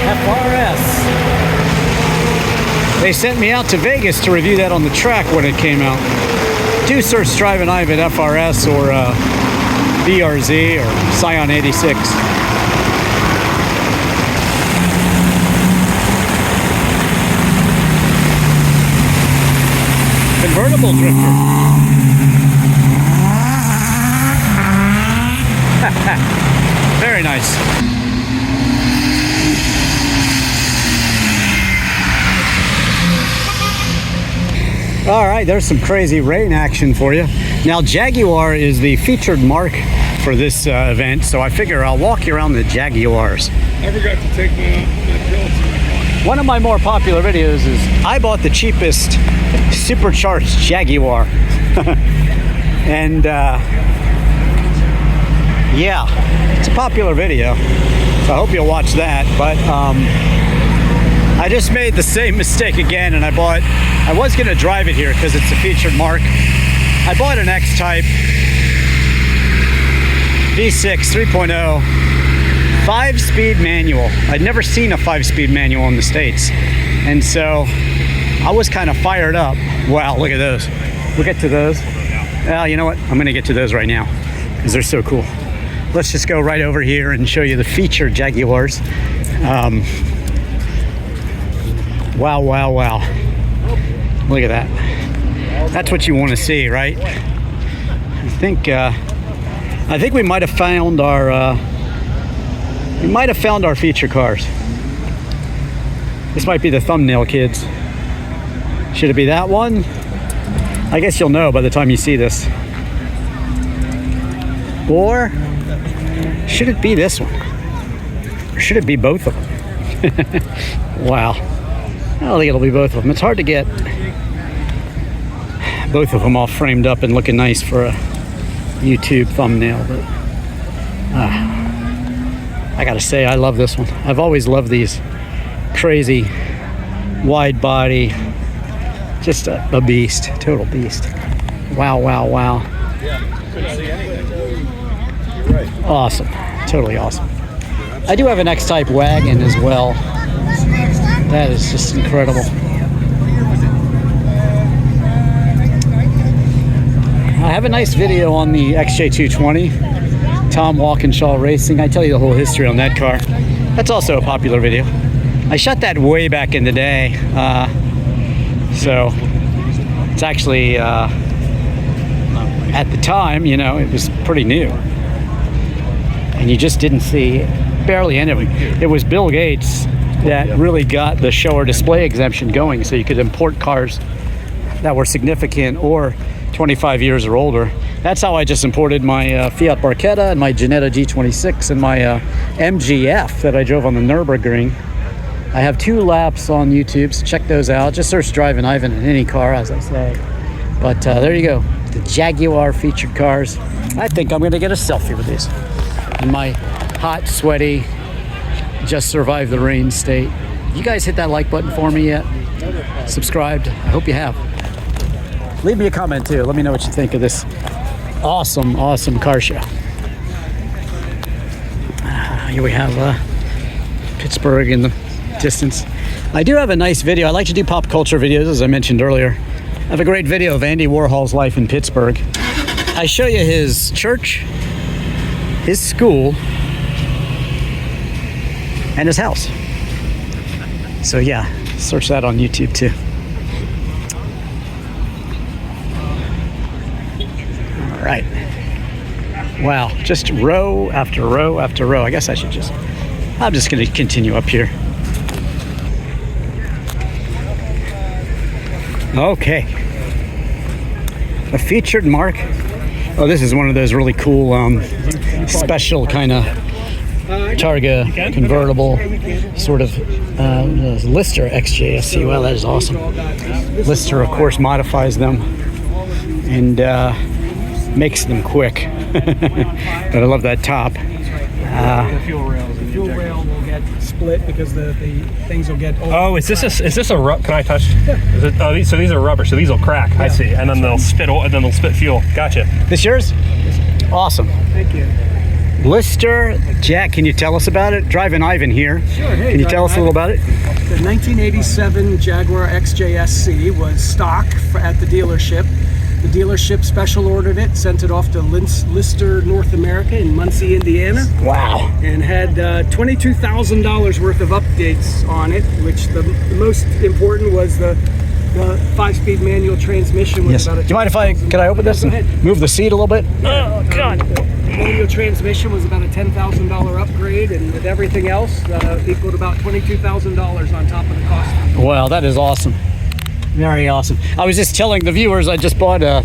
FRS. They sent me out to Vegas to review that on the track when it came out. Do search Drivin Ivan FRS or BRZ or Scion 86. Convertible drifter. Very nice. All right, there's some crazy rain action for you. Now, Jaguar is the featured mark for this event, so I figure I'll walk you around the Jaguars. I forgot to take my pills. One of my more popular videos is I bought the cheapest supercharged Jaguar. And yeah, it's a popular video, so I hope you'll watch that. But I just made the same mistake again, and I was gonna drive it here because it's a featured mark. I bought an X-Type V6 3.0 5-speed manual. I'd never seen a 5-speed manual in the States, and so I was kind of fired up. Wow, look at those. We'll get to those. Well, you know what? I'm gonna get to those right now because they're so cool. Let's just go right over here and show you the featured Jaguars. Wow, wow, wow. Look at that. That's what you want to see, right? I think we might have found our feature cars. This might be the thumbnail, kids. Should it be that one? I guess you'll know by the time you see this. Or should it be this one? Or should it be both of them? Wow. I don't think it'll be both of them. It's hard to get both of them all framed up and looking nice for a YouTube thumbnail, but I gotta say, I love this one. I've always loved these crazy wide body, just a beast, total beast. Wow, wow, wow. Awesome, totally awesome. I do have an X-Type wagon as well. That is just incredible. I have a nice video on the XJ220, Tom Walkinshaw Racing. I tell you the whole history on that car. That's also a popular video. I shot that way back in the day, so it's actually at the time, you know, it was pretty new, and you just didn't see barely any of it. It was Bill Gates that really got the show or display exemption going, so you could import cars that were significant or 25 years or older. That's how I just imported my Fiat Barchetta and my Ginetta G26 and my MGF that I drove on the Nürburgring. I have 2 laps on YouTube, so check those out. Just search Drivin Ivan in any car, as I say. But there you go, the Jaguar featured cars. I think I'm gonna get a selfie with these in my hot, sweaty, just survived the rain state. You guys hit that like button for me yet? Subscribed? I hope you have. Leave me a comment too. Let me know what you think of this awesome, awesome car show. Here we have Pittsburgh in the distance. I do have a nice video. I like to do pop culture videos, as I mentioned earlier. I have a great video of Andy Warhol's life in Pittsburgh. I show you his church, his school, and his house. So yeah, search that on YouTube too. All right. Wow, just row after row after row. I guess I'm just gonna continue up here. Okay. A featured mark. Oh, this is one of those really cool special kind of Targa convertible sort of Lister XJSC. Well, that is awesome. Lister, of course, modifies them and makes them quick. But I love that top. fuel rail will get split because the things will get old. Oh, is this a rub? Can I touch? Is it, oh, so these are rubber, so these will crack. Yeah. I see, and then they'll spit oil, and then they'll spit fuel. Gotcha. This yours? Awesome. Thank you. Lister, Jack, can you tell us about it? Drivin Ivan here. Sure. Hey, can you tell us a little about it? The 1987 Jaguar XKE SC was stock at the dealership. The dealership special ordered it, sent it off to Lister, North America in Muncie, Indiana. Wow. And had $22,000 worth of updates on it, which the most important was the 5-speed manual transmission. Was about Do you mind if can I open this and move the seat a little bit? Oh, God. The manual transmission was about a $10,000 upgrade, and with everything else, equaled about $22,000 on top of the cost. Wow, that is awesome. Very awesome. I was just telling the viewers I just bought I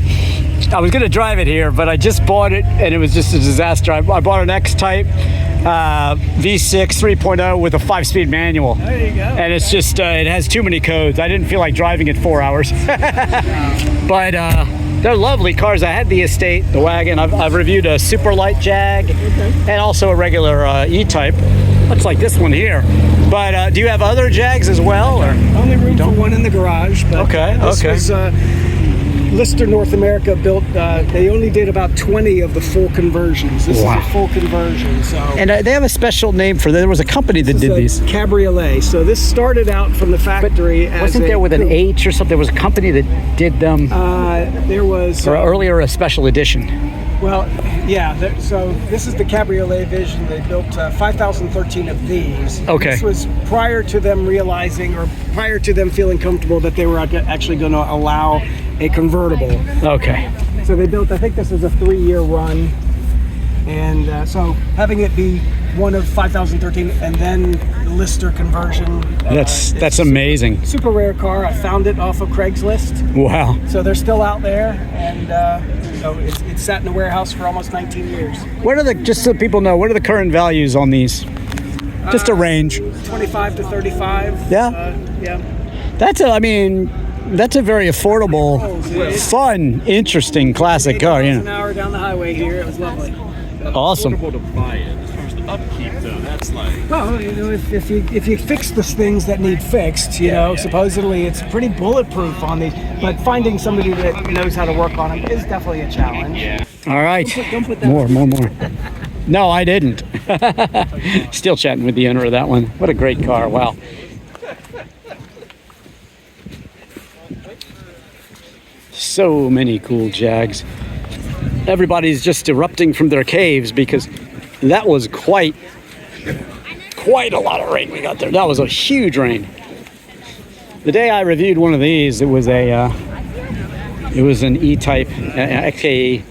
was going to drive it here, but I just bought it and it was just a disaster. I bought an X-Type V6 3.0 with a 5-speed manual. There you go. And it's just, it has too many codes. I didn't feel like driving it 4 hours. But they're lovely cars. I had the Estate, the wagon. I've reviewed a super light Jag and also a regular E-Type. Looks like this one here. But do you have other Jags as well? Or? Only room for one in the garage. But this was Lister North America built. They only did about 20 of the full conversions. This is a full conversion. So. And they have a special name for there was a company that did these. Cabriolet. So this started out from the factory. But wasn't there with an H or something? There was a company that did them. There was. Or earlier a special edition. Well, yeah, so this is the Cabriolet Vision. They built 5,013 of these. Okay. This was prior to them realizing, or prior to them feeling comfortable that they were actually going to allow a convertible. Okay. So they built, I think this was a 3-year run. And so having it be one of 5,013 and then the Lister conversion. That's amazing. Super rare car. I found it off of Craigslist. Wow. So they're still out there, and so it's sat in a warehouse for almost 19 years. What are just so people know, what are the current values on these? Just a range. 25 to 35. Yeah. Yeah. That's a very affordable, fun, interesting classic car. An hour down the highway here. It was lovely. Awesome. Affordable to buy it. As far as the upkeep, though, that's like. Well, if you fix the things that need fixed, supposedly it's pretty bulletproof on these. But finding somebody that knows how to work on them is definitely a challenge. Yeah. All right. Don't put that more. No, I didn't. Still chatting with the owner of that one. What a great car. Wow. So many cool Jags. Everybody's just erupting from their caves because that was quite a lot of rain we got there. That was a huge rain. The day I reviewed one of these, it was an E-Type XKE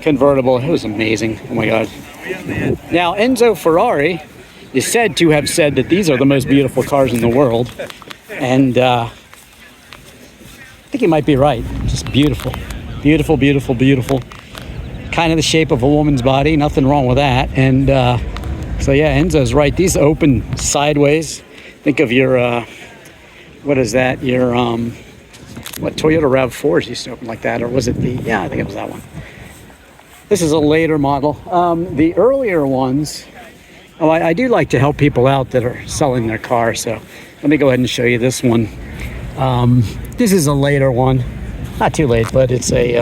Convertible. It was amazing. Oh my God. Now Enzo Ferrari is said to have said that these are the most beautiful cars in the world, and I think he might be right. Just beautiful. Beautiful, beautiful, beautiful. Kind of the shape of a woman's body. Nothing wrong with that. And so yeah, Enzo's right. These open sideways. Think of your, what is that? Your, what Toyota RAV4s used to open like that. Or was it yeah, I think it was that one. This is a later model. The earlier ones, I do like to help people out that are selling their car. So let me go ahead and show you this one. This is a later one. Not too late, but it's a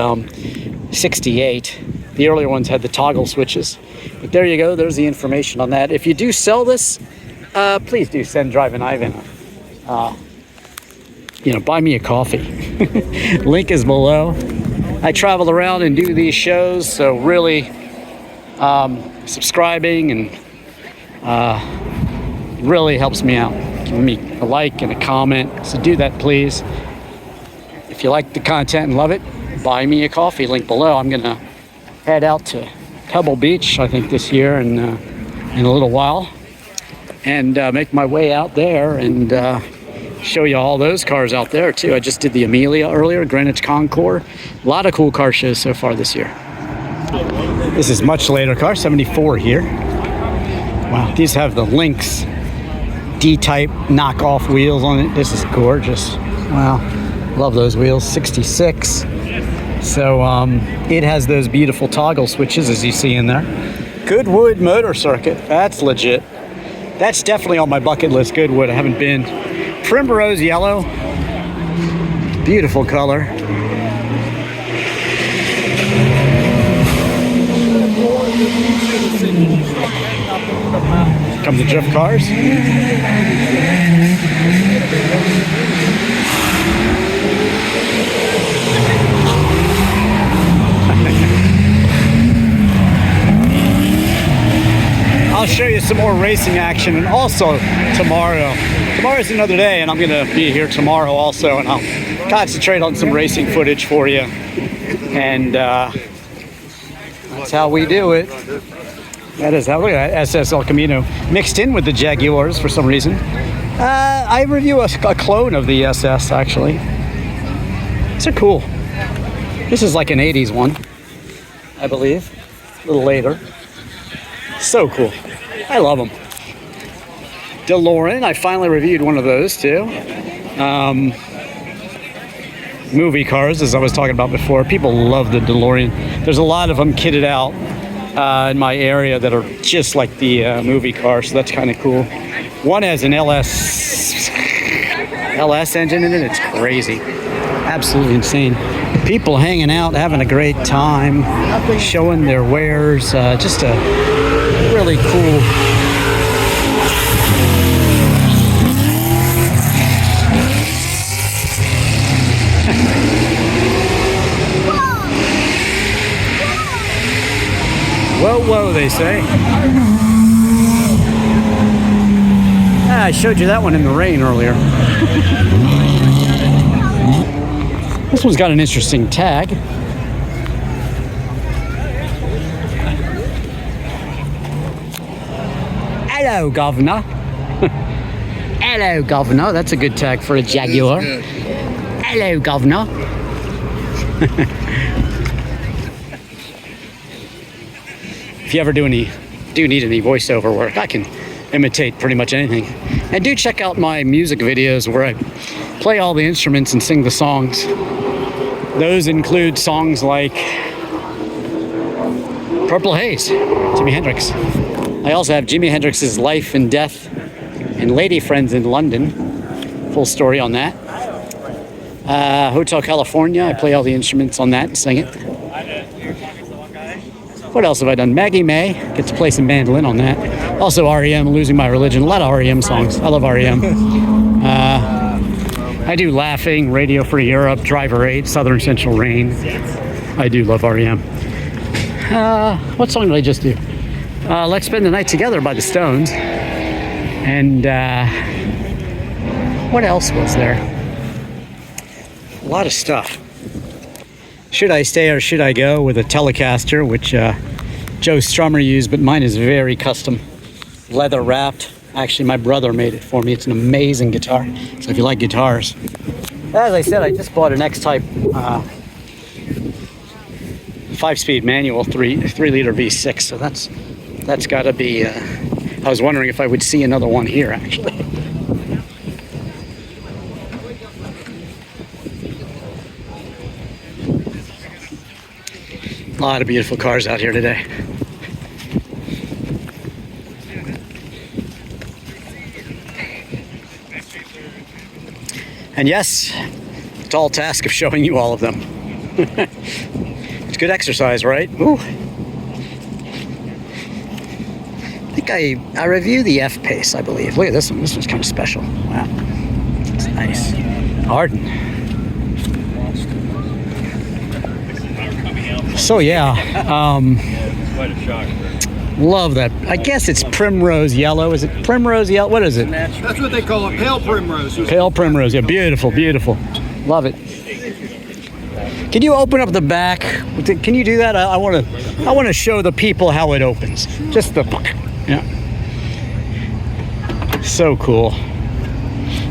68. The earlier ones had the toggle switches. But there you go. There's the information on that. If you do sell this, please do send Drivin Ivan. Buy me a coffee. Link is below. I travel around and do these shows, so really subscribing and really helps me out. Give me a like and a comment. So do that, please. If you like the content and love it, buy me a coffee. Link below. I'm gonna head out to Pebble Beach, I think this year, in a little while, and make my way out there and show you all those cars out there too. I just did the Amelia earlier, Greenwich Concours. A lot of cool car shows so far this year. This is much later car, 74 here. Wow, these have the Lynx D-Type knockoff wheels on it. This is gorgeous. Wow. Love those wheels. 66. So it has those beautiful toggle switches, as you see in there. Goodwood Motor Circuit. That's legit. That's definitely on my bucket list, Goodwood. I haven't been. Primrose yellow. Beautiful color. Come to drift cars. I'll show you some more racing action, and also tomorrow's another day, and I'm gonna be here tomorrow also, and I'll concentrate on some racing footage for you. And that's how we do it. That is how, look at that SS El Camino mixed in with the Jaguars for some reason. I review a clone of the SS actually. These are cool. This is like an 80s one, I believe, a little later. So cool. I love them. DeLorean, I finally reviewed one of those too. Movie cars, as I was talking about before. People love the DeLorean. There's a lot of them kitted out in my area that are just like the movie car, so that's kind of cool. One has an LS engine in it. It's crazy. Absolutely insane. People hanging out, having a great time, showing their wares. Just a really cool. Whoa, whoa, they say. I showed you that one in the rain earlier. This one's got an interesting tag. Hello, Governor. Hello, Governor. That's a good tag for a Jaguar. Hello, Governor. If you ever do need any voiceover work, I can imitate pretty much anything. And do check out my music videos where I play all the instruments and sing the songs. Those include songs like Purple Haze, Jimi Hendrix. I also have Jimi Hendrix's Life and Death and Lady Friends in London. Full story on that. Hotel California, I play all the instruments on that and sing it. What else have I done? Maggie May, get to play some mandolin on that. Also REM, Losing My Religion. A lot of REM songs. I love REM. I do Laughing, Radio Free Europe, Driver 8, Southern Central Rain. I do love REM. What song did I just do? Let's Spend the Night Together by the Stones. And what else was there? A lot of stuff. Should I Stay or Should I Go with a Telecaster, which Joe Strummer used, but mine is very custom, leather wrapped. Actually, my brother made it for me. It's an amazing guitar. So if you like guitars. As I said, I just bought an X-Type 5-speed manual, 3-liter V6. So that's got to be, I was wondering if I would see another one here, actually. A lot of beautiful cars out here today. And yes, the tall task of showing you all of them. It's good exercise, right? Ooh. I think I reviewed the F-Pace, I believe. Look at this one. This one's kind of special. Wow. It's nice. Arden. So yeah, Quite a shock. love that. I guess it's primrose yellow. Is it primrose yellow? What is it? That's what they call it, pale primrose. Pale primrose. Yeah, beautiful, beautiful. Love it. Can you open up the back? Can you do that? I want to show the people how it opens. Just the, yeah. So cool.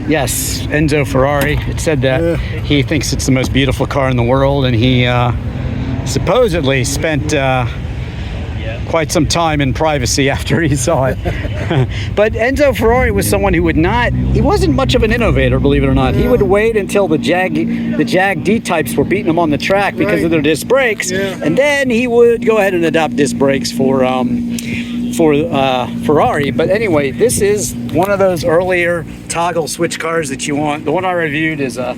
Yes, Enzo Ferrari. It said that he thinks it's the most beautiful car in the world, and he supposedly spent quite some time in privacy after he saw it. But Enzo Ferrari was someone who he wasn't much of an innovator, believe it or not. He would wait until the Jag D-types were beating him on the track because of their disc brakes, and then he would go ahead and adopt disc brakes for Ferrari. But anyway, this is one of those earlier toggle switch cars that you want. The one I reviewed is the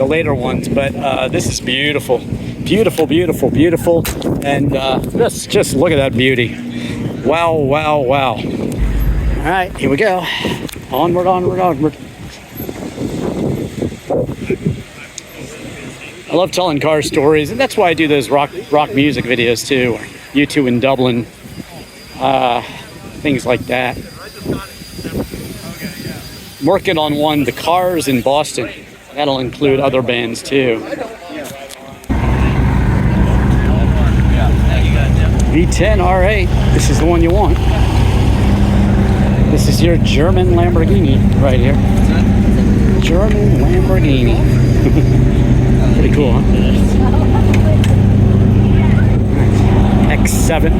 later ones, but this is beautiful. Beautiful, beautiful, beautiful. And just look at that beauty. Wow, wow, wow. All right, here we go. Onward, onward, onward. I love telling car stories, and that's why I do those rock music videos too, or U2 in Dublin, things like that. I'm working on the Cars in Boston. That'll include other bands too. V10 R8, this is the one you want. This is your German Lamborghini right here. German Lamborghini. Pretty cool, huh? X7.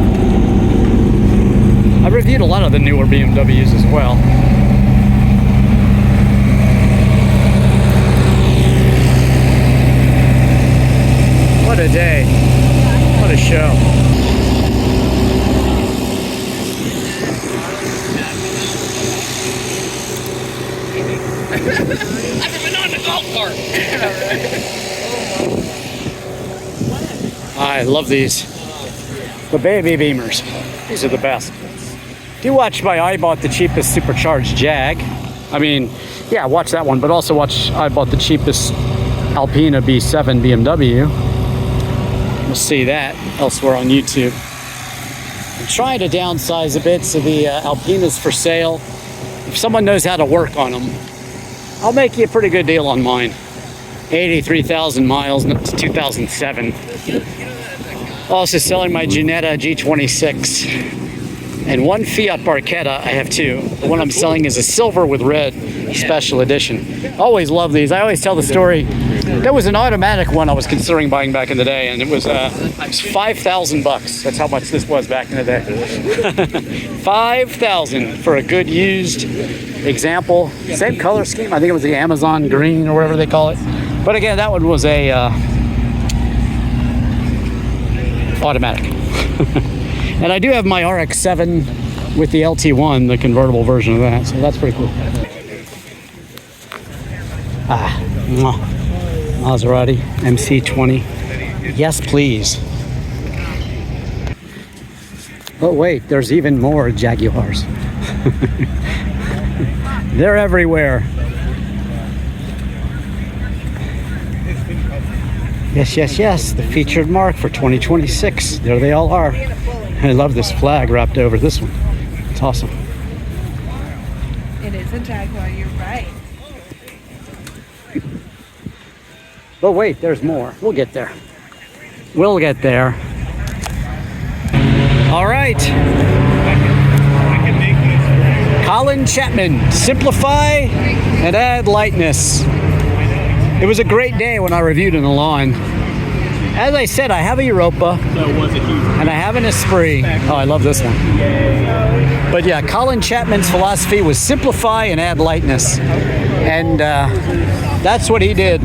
I reviewed a lot of the newer BMWs as well. What a day. What a show. I've been on the golf cart. I love these. The baby beamers. These are the best. Do watch I bought the cheapest supercharged Jag. I mean, yeah, watch that one, but also watch I bought the cheapest Alpina B7 BMW. You'll see that elsewhere on YouTube. I'm trying to downsize a bit, so the Alpina's for sale. If someone knows how to work on them, I'll make you a pretty good deal on mine. 83,000 miles, up to 2007. Also selling my Ginetta G26. And one Fiat Barchetta, I have two. The one I'm selling is a silver with red special edition. Always love these. I always tell the story. There was an automatic one I was considering buying back in the day, and it was $5,000. That's how much this was back in the day. $5,000 for a good used example. Same color scheme. I think it was the Amazon green or whatever they call it. But again, that one was a automatic. And I do have my RX-7 with the LT1, the convertible version of that, so that's pretty cool. Maserati MC20. Yes, please. But wait, there's even more Jaguars. They're everywhere. Yes, yes, yes, the featured mark for 2026. There they all are. I love this flag wrapped over this one. It's awesome. It is a Jaguar, you're right. But wait, there's more. We'll get there. We'll get there. All right. Colin Chapman, simplify and add lightness. It was a great day when I reviewed in the lawn. As I said, I have a Europa and I have an Esprit. Oh, I love this one. But yeah, Colin Chapman's philosophy was simplify and add lightness. And that's what he did.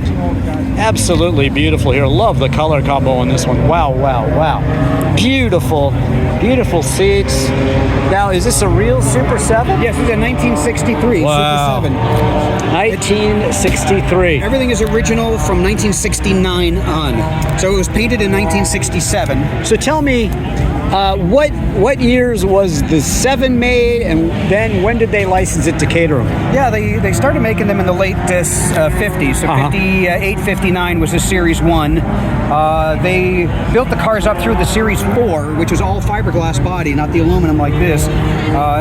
Absolutely beautiful here. Love the color combo on this one. Wow, wow, wow. Beautiful, beautiful seats. Now, is this a real Super 7? Yes, it's a 1963 Wow. Super 7. 1963. Everything is original from 1969 on. So it was painted in 1967. So tell me, what years was the 7 made, and then when did they license it to Caterham? Yeah, they started making them in the late 50s. So 58, 59 was the Series 1. They built the cars up through the Series 4, which was all fiberglass body, not the aluminum like this.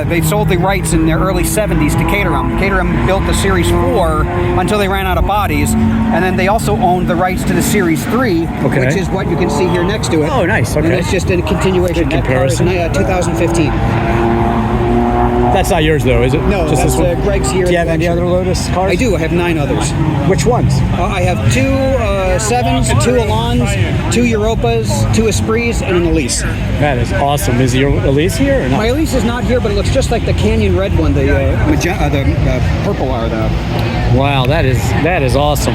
They sold the rights in the early 70s to Caterham. Caterham built the Series 4 until they ran out of bodies. And then they also owned the rights to the Series 3, which is what you can see here next to it. Oh, nice. Okay. And it's just a continuation. Good comparison. That car is 2015. That's not yours, though, is it? No, just that's this one? Greg's here. Do you have any other Lotus cars? I do. I have 9 others. Which ones? I have 2 7s, 2 Alans, 2 Europas, 2 Esprits, and an Elise. That is awesome. Is your Elise here or not? My Elise is not here, but it looks just like the Canyon Red one, the purple or the... Wow, that is awesome.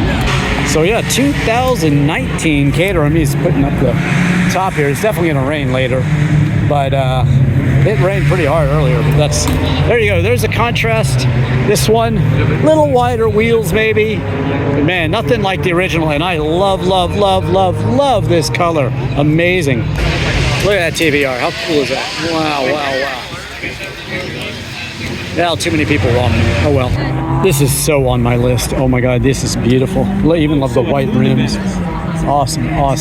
So yeah, 2019 Caterham. He's putting up the top here. It's definitely going to rain later, but it rained pretty hard earlier. But there you go. There's a contrast. This one, little wider wheels maybe, but man, nothing like the original. And I love this color. Amazing. Look at that TBR. How cool is that? Wow. Well, too many people want me. Oh well. This is so on my list. Oh my God, this is beautiful. I even love the white rims. Awesome. Wow.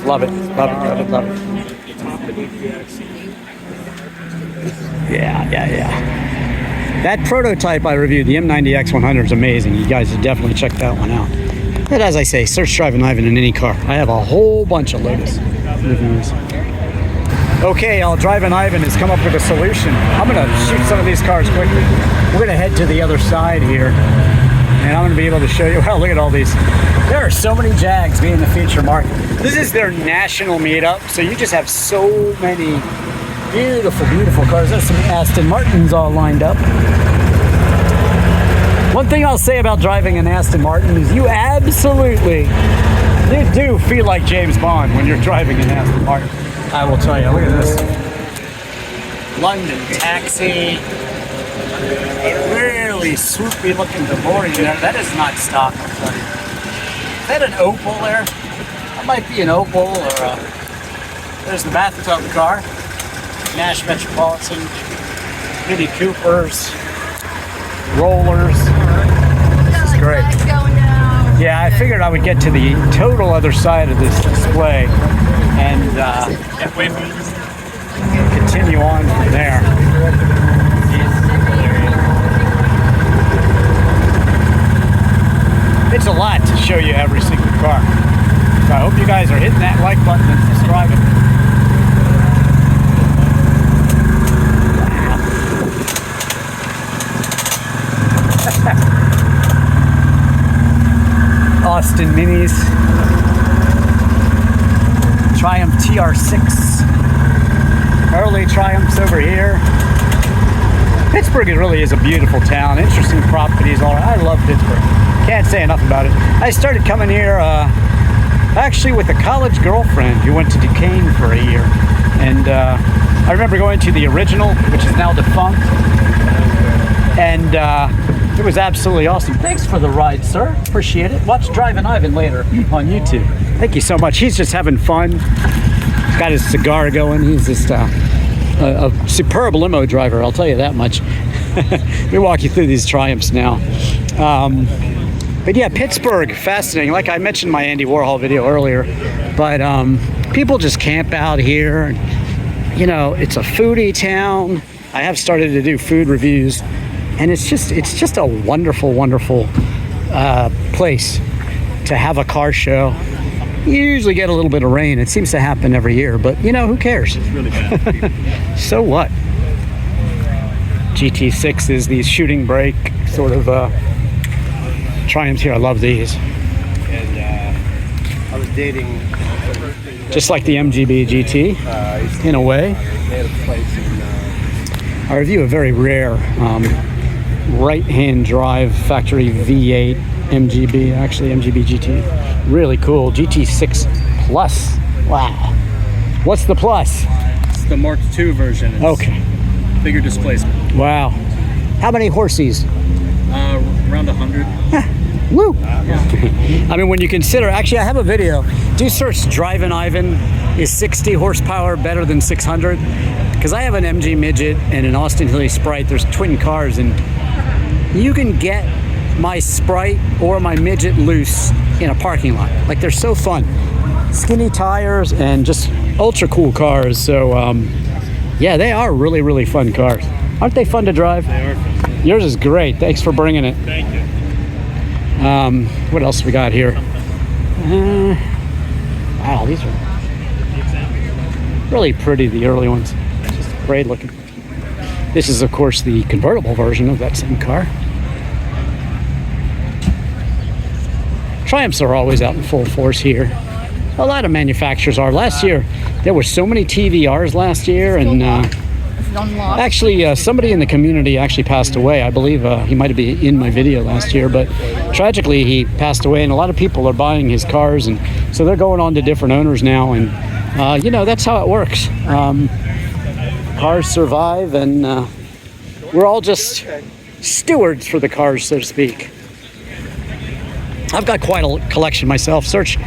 Love it. Yeah. That prototype I reviewed, the M90 X100, is amazing. You guys should definitely check that one out. But as I say, search Drivin Ivan in any car. I have a whole bunch of Lotus reviews. Okay, Drivin Ivan has come up with a solution. I'm going to shoot some of these cars quickly. We're going to head to the other side here, and I'm going to be able to show you. Well, look at all these. There are so many Jags being the feature market. This is their national meetup, so you just have so many beautiful cars. There's some Aston Martins all lined up. One thing I'll say about driving an Aston Martin is you do feel like James Bond when you're driving an Aston Martin. I will tell you, look at this. London Taxi. Really swoopy looking DeLorean there. That is not stock, I'll tell you. Is that an Opal there? That might be an Opal or there's the bathtub car. Nash Metropolitan. Mini Coopers. Rollers. This is great. Yeah, I figured I would get to the total other side of this display and continue on from there. It's a lot to show you every single car. So I hope you guys are hitting that like button and subscribing. Austin Minis. Triumph TR6. Early Triumphs over here. Pittsburgh really is a beautiful town. Interesting properties. I love Pittsburgh. Can't say enough about it. I started coming here actually with a college girlfriend who went to Duquesne for a year. And I remember going to the original, which is now defunct. And it was absolutely awesome. Thanks for the ride, sir. Appreciate it. Watch Drivin Ivan later on YouTube. Thank you so much. He's just having fun. He's got his cigar going. He's just a superb limo driver, I'll tell you that much. Let me walk you through these Triumphs now. But yeah, Pittsburgh, fascinating. Like I mentioned in my Andy Warhol video earlier, but people just camp out here. You know, it's a foodie town. I have started to do food reviews, and it's just a wonderful place to have a car show. You usually get a little bit of rain. It seems to happen every year, but you know, who cares? It's really bad. So what? GT6 is these shooting brake sort of Triumphs here. I love these. And I was dating just like the MGB GT in a way. They had a place in I review a very rare right-hand drive factory V8 MGB, actually MGB GT. Really cool. GT6 Plus. Wow. What's the Plus? It's the Mark II version. It's okay. Bigger displacement. Wow. How many horses? Around 100. Woo! I mean, when you consider, actually I have a video. Do search Drivin Ivan, is 60 horsepower better than 600? Because I have an MG Midget and an Austin Hilly Sprite. There's twin cars, and you can get my Sprite or my Midget loose in a parking lot. Like, they're so fun. Skinny tires and just ultra cool cars. So yeah, they are really fun cars. Aren't they fun to drive? They are fun. Yours is great. Thanks for bringing it. Thank you. What else we got here? Wow, these are really pretty, the early ones. Just great looking. This is, of course, the convertible version of that same car. Triumphs are always out in full force here. A lot of manufacturers are. Last year, there were so many TVRs last year, and actually, somebody in the community actually passed away. I believe he might have been in my video last year, but tragically he passed away, and a lot of people are buying his cars, and so they're going on to different owners now, and you know, that's how it works. Cars survive, and we're all just stewards for the cars, so to speak. I've got quite a collection myself. Search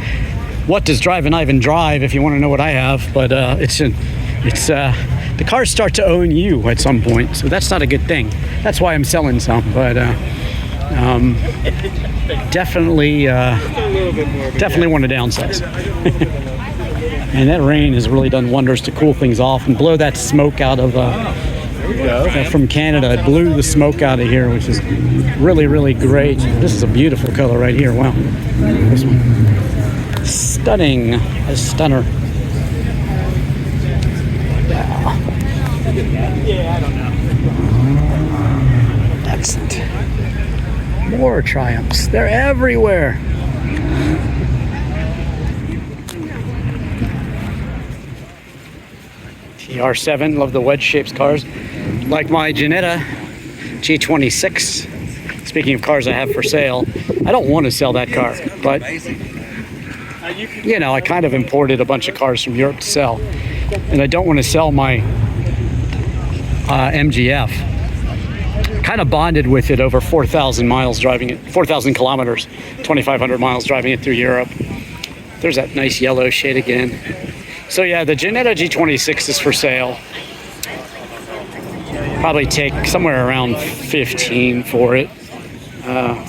"What does Drivin Ivan drive?" if you want to know what I have, but the cars start to own you at some point, so that's not a good thing. That's why I'm selling some, but definitely want to downsize. And that rain has really done wonders to cool things off and blow that smoke out of from Canada. It blew the smoke out of here, which is really, really great. This is a beautiful color right here. Wow, this one, stunning, a stunner. Yeah, I don't know. Excellent. More Triumphs. They're everywhere. TR7, love the wedge shaped cars. Like my Jetta G26. Speaking of cars I have for sale, I don't want to sell that car, but you know, I kind of imported a bunch of cars from Europe to sell, and I don't want to sell my MGF. Kind of bonded with it over 4,000 miles driving it, 4,000 kilometers, 2,500 miles driving it through Europe. There's that nice yellow shade again. So yeah, the Jetta G26 is for sale. Probably take somewhere around 15 for it.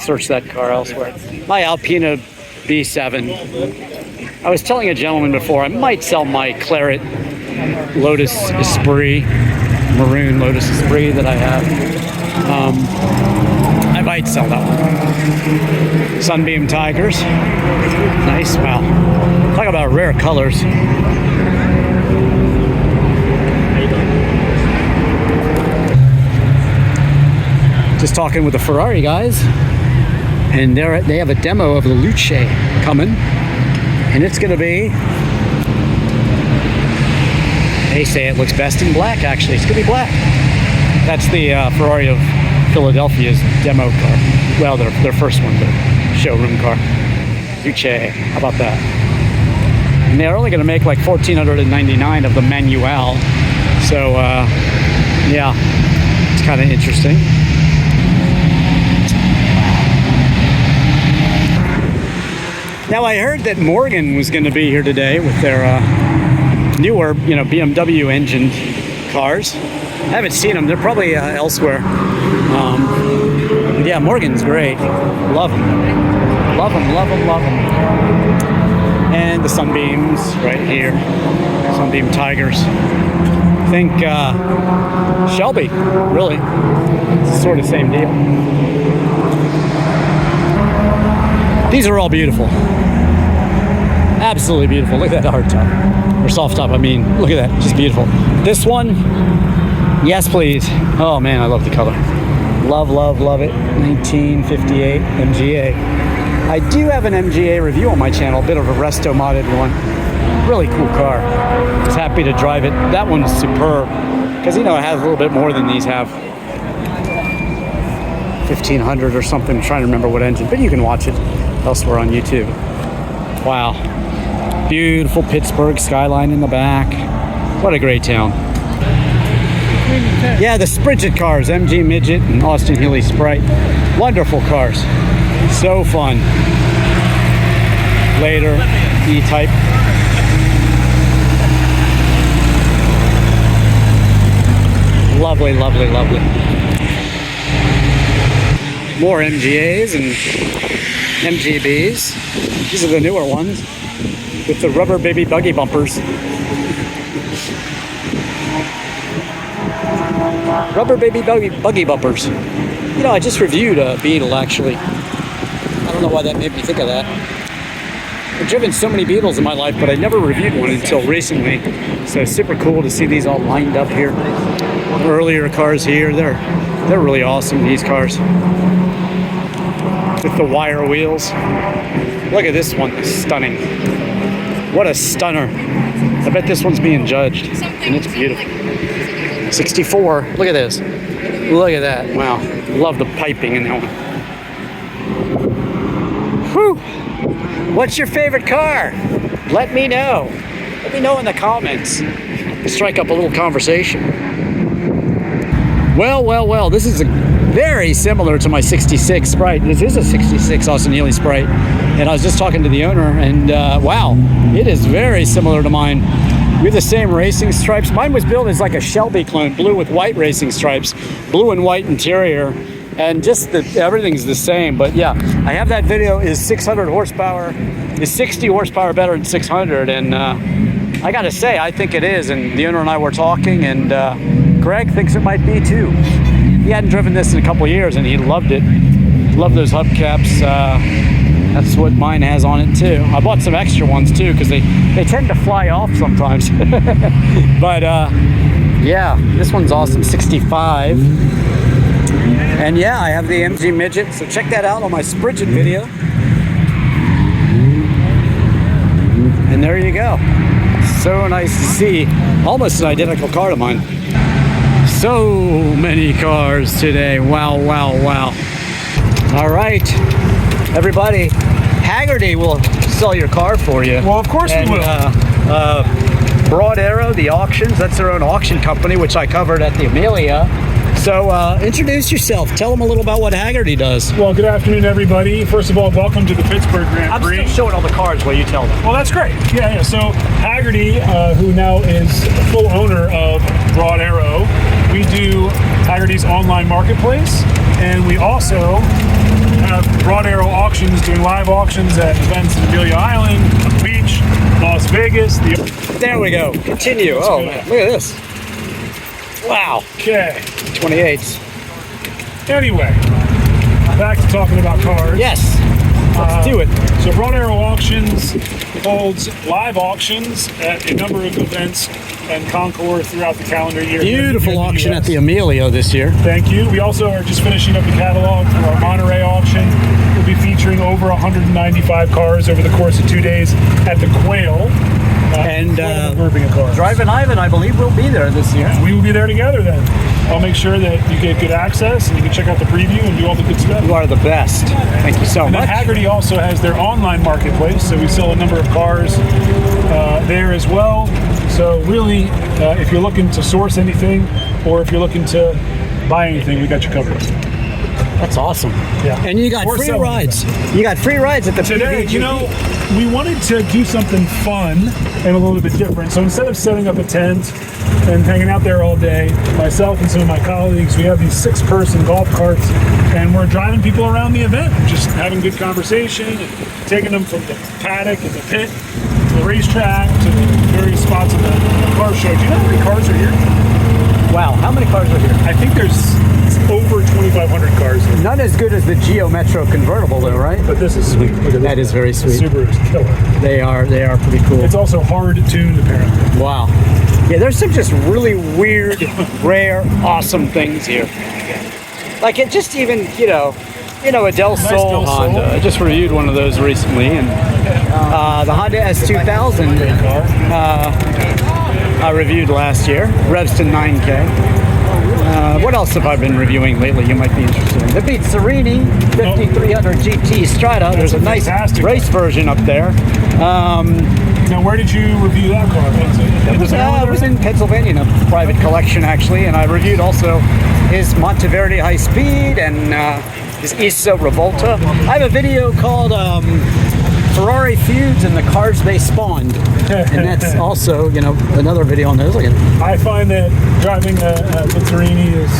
Search that car elsewhere. My Alpina B7. I was telling a gentleman before, I might sell my Claret Lotus Esprit, maroon Lotus Esprit that I have. I might sell that one. Sunbeam Tigers. Nice, wow. Talk about rare colors. Just talking with the Ferrari guys, and they have a demo of the Luce coming, and it's going to be, they say it looks best in black. Actually, it's going to be black. That's the Ferrari of Philadelphia's demo car. Well, their first one, their showroom car. Luce, how about that? And they're only going to make like 1,499 of the Manuel, so yeah, it's kind of interesting. Now I heard that Morgan was going to be here today with their newer, you know, BMW engined cars. I haven't seen them. They're probably elsewhere. But yeah, Morgan's great. Love them. Love them, love them, love them. And the Sunbeams right here. Sunbeam Tigers. I think Shelby, really. It's sort of the same deal. These are all beautiful. Absolutely beautiful. Look at that hard top. Or soft top, I mean. Look at that. Just beautiful. This one, yes, please. Oh, man, I love the color. Love, love, love it. 1958 MGA. I do have an MGA review on my channel. A bit of a resto modded one. Really cool car. I was happy to drive it. That one's superb. Because, you know, it has a little bit more than these have. 1,500 or something. I'm trying to remember what engine. But you can watch it elsewhere on YouTube. Wow. Beautiful Pittsburgh skyline in the back. What a great town. Yeah, the sprinted cars, MG Midget and Austin Healey Sprite. Wonderful cars. So fun. Later, E-Type. Lovely, lovely, lovely. More MGAs and MGBs. These are the newer ones with the rubber baby buggy bumpers. Rubber baby buggy bumpers. You know, I just reviewed a Beatle, actually. I don't know why that made me think of that. I've driven so many Beatles in my life, but I never reviewed one until recently. So it's super cool to see these all lined up here. Earlier cars here, they're really awesome, these cars. with the wire wheels. Look at this one, stunning. What a stunner. I bet this one's being judged, and it's beautiful. 64, look at this. Look at that, wow. Love the piping in that one. Whew. What's your favorite car? Let me know. Let me know in the comments. Strike up a little conversation. Well, this is very similar to my 66 Sprite. This is a 66 Austin Healey Sprite. And I was just talking to the owner, and wow, it is very similar to mine. We have the same racing stripes. Mine was built as like a Shelby clone, blue with white racing stripes, blue and white interior, and just everything's the same. But yeah, I have that video. Is 600 horsepower, is 60 horsepower better than 600? And I gotta say, I think it is. And the owner and I were talking, and Greg thinks it might be too. He hadn't driven this in a couple of years, and he loved it. Loved those hubcaps. That's what mine has on it too. I bought some extra ones too, because they tend to fly off sometimes. But yeah, this one's awesome, 65. And yeah, I have the MG Midget, so check that out on my Spridget video. And there you go. So nice to see. Almost an identical car to mine. So many cars today. Wow. All right, everybody, Haggerty will sell your car for you. Well, of course we will. Broad Arrow, the auctions, that's their own auction company, which I covered at the Amelia. So introduce yourself. Tell them a little about what Haggerty does. Well, good afternoon, everybody. First of all, welcome to the Pittsburgh Grand Prix. I'm still showing all the cars while you tell them. Well, that's great. Yeah. So Haggerty, who now is full owner of Broad Arrow, we do Haggerty's online marketplace, and we also have Broad Arrow auctions, doing live auctions at events in Amelia Island, on the beach, Las Vegas. There we go. Continue. Oh, man. Look at this. Wow. Okay. 28s. Anyway, back to talking about cars. Yes. Let's do it. So Broad Arrow Auctions holds live auctions at a number of events and concours throughout the calendar year. Beautiful auction at the Amelia this year. Thank you. We also are just finishing up the catalog for our Monterey auction. We'll be featuring over 195 cars over the course of 2 days at the Quail. And Drivin Ivan, I believe, will be there this year. We will be there together then. I'll make sure that you get good access and you can check out the preview and do all the good stuff. You are the best. Thank you so much. And Haggerty also has their online marketplace, so we sell a number of cars there as well. So really, if you're looking to source anything or if you're looking to buy anything, we got you covered. That's awesome. Yeah. And you got free rides. You got free rides at the today. You know, we wanted to do something fun and a little bit different. So instead of setting up a tent and hanging out there all day, myself and some of my colleagues, we have these 6-person golf carts, and we're driving people around the event, just having good conversation and taking them from the paddock and the pit to the racetrack to the various spots of the car show. Do you know how many cars are here? Wow, how many cars are here? I think there's over 2,500 cars here. Not as good as the Geo Metro convertible though, right? But this is sweet. Look at that is very sweet. The Subaru is killer. They are pretty cool. It's also hard tuned apparently. Wow. Yeah, there's some just really weird, rare, awesome things here. Like it just even, you know, a Del Sol Honda. I just reviewed one of those recently, and the Honda S2000 I reviewed last year. Revs to 9K. What else have I been reviewing lately you might be interested in? The Beat Serini 5300 GT Strata. There's a nice race version up there. Now, where did you review that car? It was in Pennsylvania in a private collection, actually, and I reviewed also his Monteverde High Speed and his Issa Revolta. I have a video called Ferrari Feuds and the Cars They Spawned, and that's also, you know, another video on those. I find that driving a Pizzerini is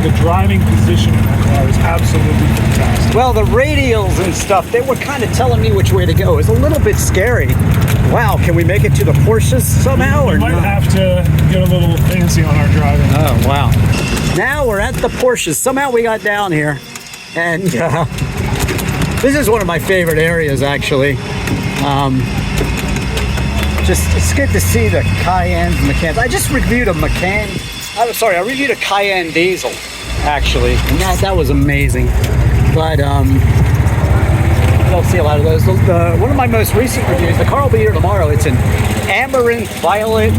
the driving position in that car is absolutely fantastic. Well, the radials and stuff, they were kind of telling me which way to go. It was a little bit scary. Wow, can we make it to the Porsches somehow? We might have to get a little fancy on our driving. Oh, wow. Now we're at the Porsches. Somehow we got down here, and this is one of my favorite areas, actually. It's good to see the Cayennes and Macans. I just reviewed a Macan. I reviewed a Cayenne diesel, actually, and that was amazing. but don't see a lot of those. One of my most recent reviews, the car will be here tomorrow. It's an amaranth violet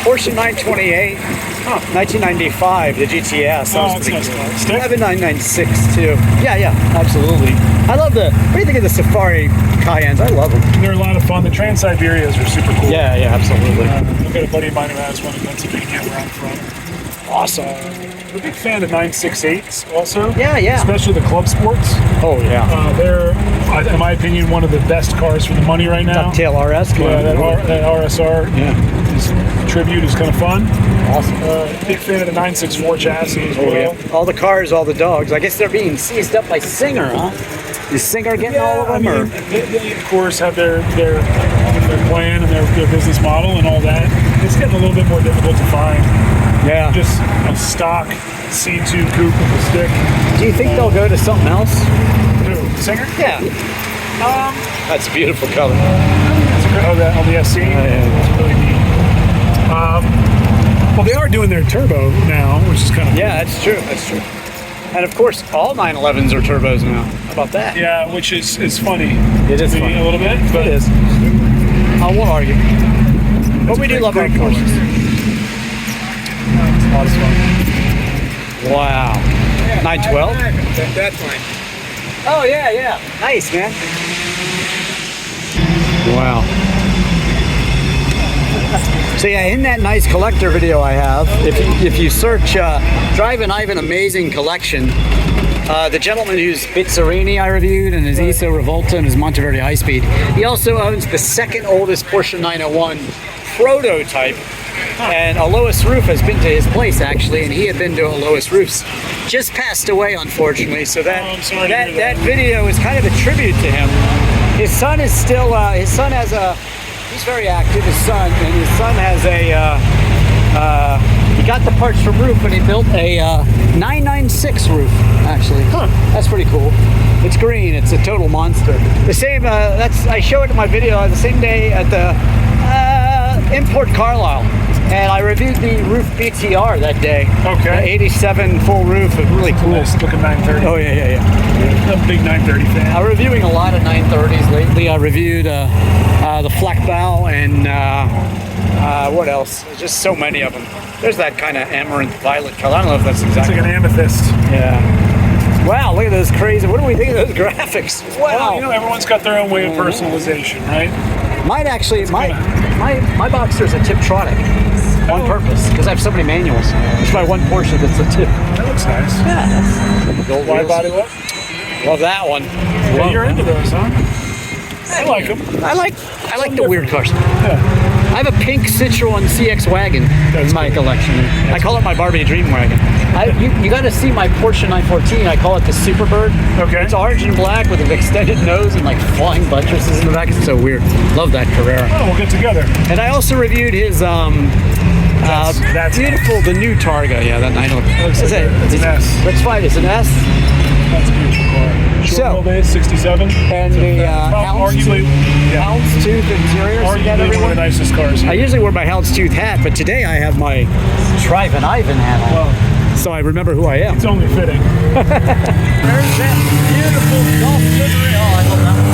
Porsche 928, 1995, the GTS. That's a nice car. Stick? I have a 996 too. Yeah, absolutely. I love the. What do you think of the Safari Cayennes? I love them. They're a lot of fun. The Trans-Siberias are super cool. Yeah, absolutely. I've got a buddy of mine who has one in Pennsylvania where I'm from. Awesome. I'm a big fan of 968s also. Yeah. Especially the Club Sports. Oh yeah. They're, in my opinion, one of the best cars for the money right now. Ducktail RS. Yeah, that RSR Tribute is kind of fun. Awesome. Big fan of the 964 chassis as well. Yeah. All the cars, all the dogs. I guess they're being seized up by Singer, huh? Is Singer getting all of them? They of course have their plan and their business model and all that. It's getting a little bit more difficult to find. Yeah. Just a stock C2 coupe with a stick. Do you think they'll go to something else? Who? Singer? Yeah. That's a beautiful color. On the SC. It's really neat. Well, they are doing their turbo now, which is kind of cool. That's true. And of course, all 911s are turbos now. How about that? Yeah, which is funny. It is funny a little bit, but it is. I won't argue. But we do love our Porsches. It's a lot of fun. Wow. 912? That's mine. Oh yeah. Nice, man. Wow. So yeah, in that nice collector video I have, if you search Drivin Ivan Amazing Collection, the gentleman whose Bizzarini I reviewed and his Iso Revolta and his Monteverdi High Speed, he also owns the second oldest Porsche 901 prototype. And Alois Roof has been to his place actually, and he had been to Alois Roof's. Just passed away, unfortunately. So that video is kind of a tribute to him. His son is still. His son has a. He's very active. His son has a. He got the parts from Roof, and he built a 996 Roof. Actually, that's pretty cool. It's green. It's a total monster. The same. I show it in my video the same day at the Import Carlisle. And I reviewed the Roof BTR that day. Okay. The 87 full roof, really cool. Nice looking 930. Oh yeah. I'm a big 930 fan. I'm reviewing a lot of 930s lately. I reviewed the Fleck Bow and what else? There's just so many of them. There's that kind of amaranth violet color. I don't know if that's exactly. It's like an amethyst. Yeah. Wow, look at those crazy. What do we think of those graphics? Wow. Well, everyone's got their own way of personalization, right? Mine actually, my Boxster is a Tiptronic on purpose because I have so many manuals. It's my one Porsche that's a tip. That looks nice. Yeah, that's gold Wide wheels. body look? Love that one. Yeah, you're into those, huh? I like them. I like the weird cars. Yeah. I have a pink Citroen CX wagon in my collection. I call it my Barbie Dream wagon. You got to see my Porsche 914. I call it the Superbird. Okay. It's orange and black with an extended nose and like flying buttresses in the back. It's so weird. Love that Carrera. Oh, we'll get together. And I also reviewed his that's beautiful, the new Targa. Yeah, that 911. It's an S. Let's find it. It's an S. That's a beautiful car. Short wheelbase, 67. And the houndstooth interior. Arguably one of the nicest cars here. I usually wear my houndstooth hat, but today I have my Drivin Ivan hat on. Well, so I remember who I am. it's only fitting. There's that beautiful Golf livery. Oh, I love that one.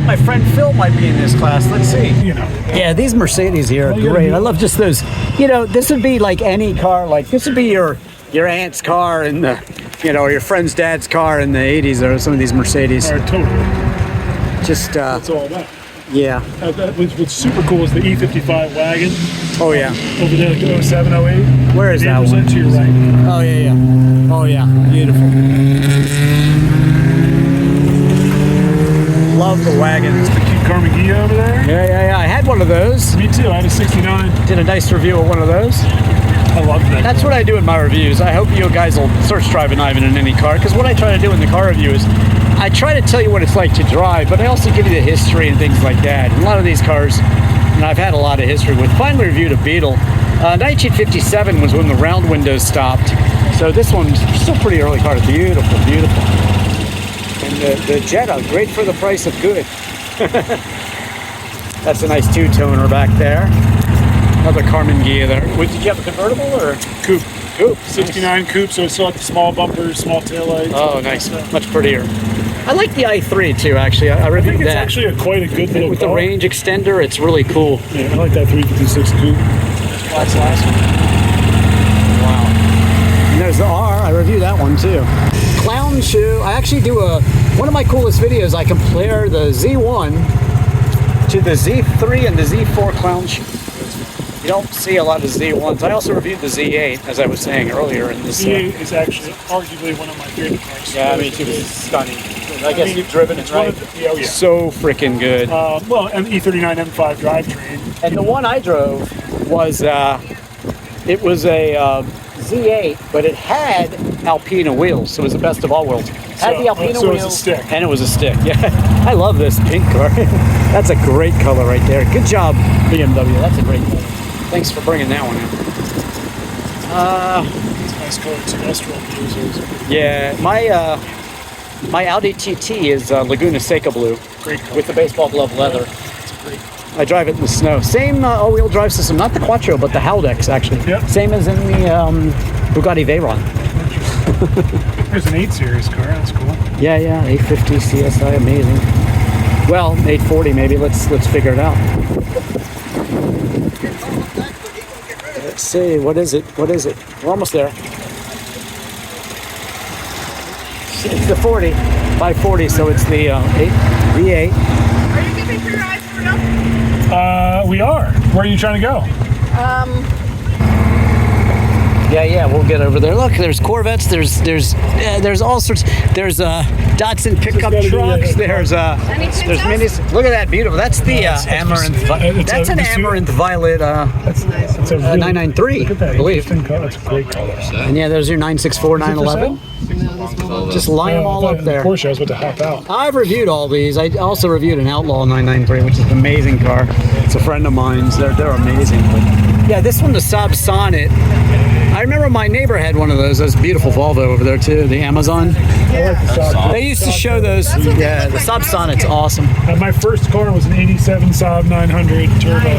My friend Phil might be in this class. Let's see. Yeah, these Mercedes here are great. I love just those. This would be like any car. Like this would be your aunt's car and your friend's dad's car in the 80s, or some of these Mercedes. Totally. Just That's all that. Yeah. What's super cool is the E55 wagon. Oh yeah. Over there, like 07, 08. Where is that one? To your right. Oh yeah. Oh yeah. Beautiful. Love the wagons. The cute Carnegie over there. Yeah. I had one of those. Me too. I had a 69. Did a nice review of one of those. I love that. That's what I do in my reviews. I hope you guys will search Drivin Ivan in any car, because what I try to do in the car review is I try to tell you what it's like to drive, but I also give you the history and things like that. And a lot of these cars, I've had a lot of history with. Finally reviewed a Beatle. 1957 was when the round windows stopped. So this one's still pretty early car. Beautiful. And the Jetta, great for the price of good. That's a nice two-toner back there. Another Carmen Ghia there. Did you have a convertible or Coupe. coupe? 69 coupe, so it's still like the small bumpers, small taillights. Oh, nice. Much prettier. I like the i3 too, actually. I I reviewed think it's that. actually quite a good little With the car. range extender, it's really cool. Yeah, I like that 356 coupe. That's last one. Wow. And there's the R. I reviewed that one too. Clown shoe. I actually do one of my coolest videos. I compare the Z1 to the Z3 and the Z4 clown shoe. You don't see a lot of Z1s. I also reviewed the Z8, as I was saying earlier in this. Z8 is actually arguably one of my favorite cars. Yeah, me too. It's stunning. I guess you've driven it, right? Yeah, yeah. So freaking good. Well, an E39 M5 drivetrain. And the one I drove was it was a Z8, but it had Alpina wheels, so it was the best of all worlds. Had the Alpina so wheels, it was a stick. and it was a stick. Yeah, I love this pink car. That's a great color right there. Good job, BMW. That's a great color. Thanks for bringing that one in. It's a nice car. It's industrial users. Yeah, my Audi TT is Laguna Seca blue Great car. with the baseball glove leather. It's a great car. I drive it in the snow. Same all-wheel drive system, not the Quattro, but the Haldex actually. Yep. Same as in the Bugatti Veyron. There's an 8 Series car. That's cool. Yeah, 850 CSI, amazing. Well, 840 maybe. Let's figure it out. Let's see. What is it? What is it? We're almost there. It's the 40, 540. So it's the V8. Are you keeping for your eyes for real? We are. Where are you trying to go? Yeah, we'll get over there. Look, there's Corvettes. There's all sorts. There's Datsun pickup gotta be trucks. There's minis. Look at that, beautiful. That's the Amaranth. That's an Amaranth Violet That's a really, 993, look at that I believe. interesting car. That's a great color. And yeah, there's your 964, 911. Just line them all up there. Porsche, I was about to hop out. I've reviewed all these. I also reviewed an Outlaw 993, which is an amazing car. It's a friend of mine's. They're amazing. But yeah, this one, the Saab Sonnet. I remember my neighbor had one of those. That's a beautiful Volvo over there too, the Amazon. I like the Saab. They used to show those. Yeah, the Saab Sonnet's awesome. My first car was an 87 Saab 900 turbo.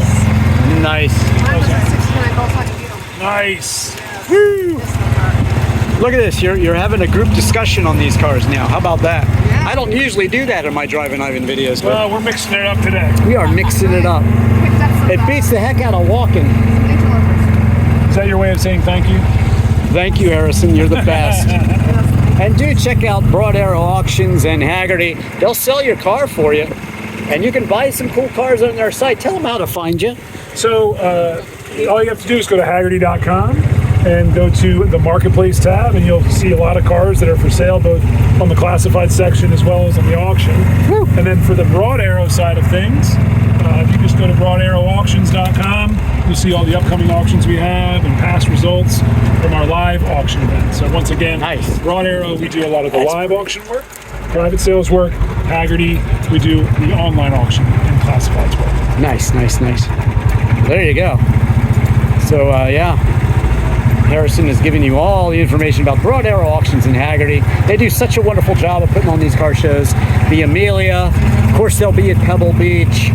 Nice. Mine was a 69 Volkswagen Beetle. Nice. Woo! Look at this. You're having a group discussion on these cars now. How about that? Yeah. I don't usually do that in my Drivin Ivan videos, but Well, we're mixing it up today. we are mixing it up. Picked up some, It beats the heck out of walking. interlopers. Is that your way of saying thank you? Thank you, Harrison. You're the best. And do check out Broad Arrow Auctions and Haggerty. They'll sell your car for you. And you can buy some cool cars on their site. Tell them how to find you. So all you have to do is go to Haggerty.com and go to the Marketplace tab, and you'll see a lot of cars that are for sale, both on the classified section as well as on the auction. Woo. And then for the Broad Arrow side of things, if you just go to BroadArrowAuctions.com, you'll see all the upcoming auctions we have and past results from our live auction event. So once again, Nice. Broad Arrow, we do a lot of the live auction work, private sales work. Haggerty, we do the online auction and classifieds work. Nice. There you go. So, yeah. Harrison is giving you all the information about Broad Arrow Auctions in Haggerty. They do such a wonderful job of putting on these car shows. The Amelia, of course, they'll be at Pebble Beach.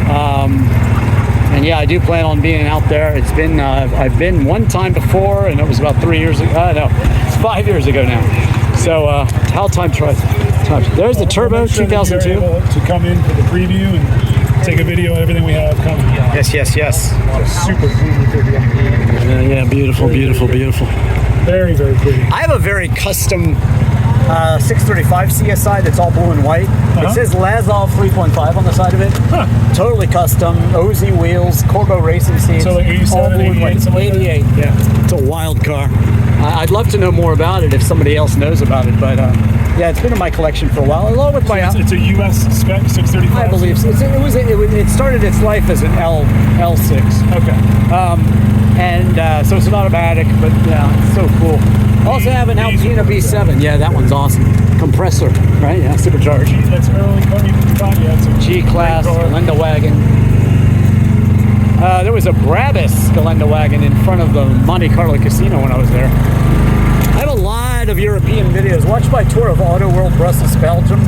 And yeah, I do plan on being out there. It's been, I've been one time before, and it was about 3 years ago. No, it's 5 years ago now. So, how time tries. There's the Turbo 2002. You're able to come in for the preview and take a video of everything we have coming. Yes. Super clean video. Yeah, beautiful. Very, very pretty. I have a very custom 635 CSI that's all blue and white. It says Lazov 3.5 on the side of it. Huh. Totally custom, OZ wheels, Corbo racing seats. So like 87, all blue and 88, white. something like that? 88. Yeah. It's a wild car. I'd love to know more about it if somebody else knows about it, but yeah, it's been in my collection for a while, along with my. It's a US spec 635. I believe so. It started its life as an L6. Okay. So it's an automatic, but yeah, it's so cool. Also have an Alpina V7. Yeah, that one's awesome. Compressor, right? Yeah, supercharged. That's early G-Class Gelände wagon. There was a Brabus Gelände wagon in front of the Monte Carlo Casino when I was there. I have a lot of European videos. Watch my tour of Auto World Brussels, Belgium.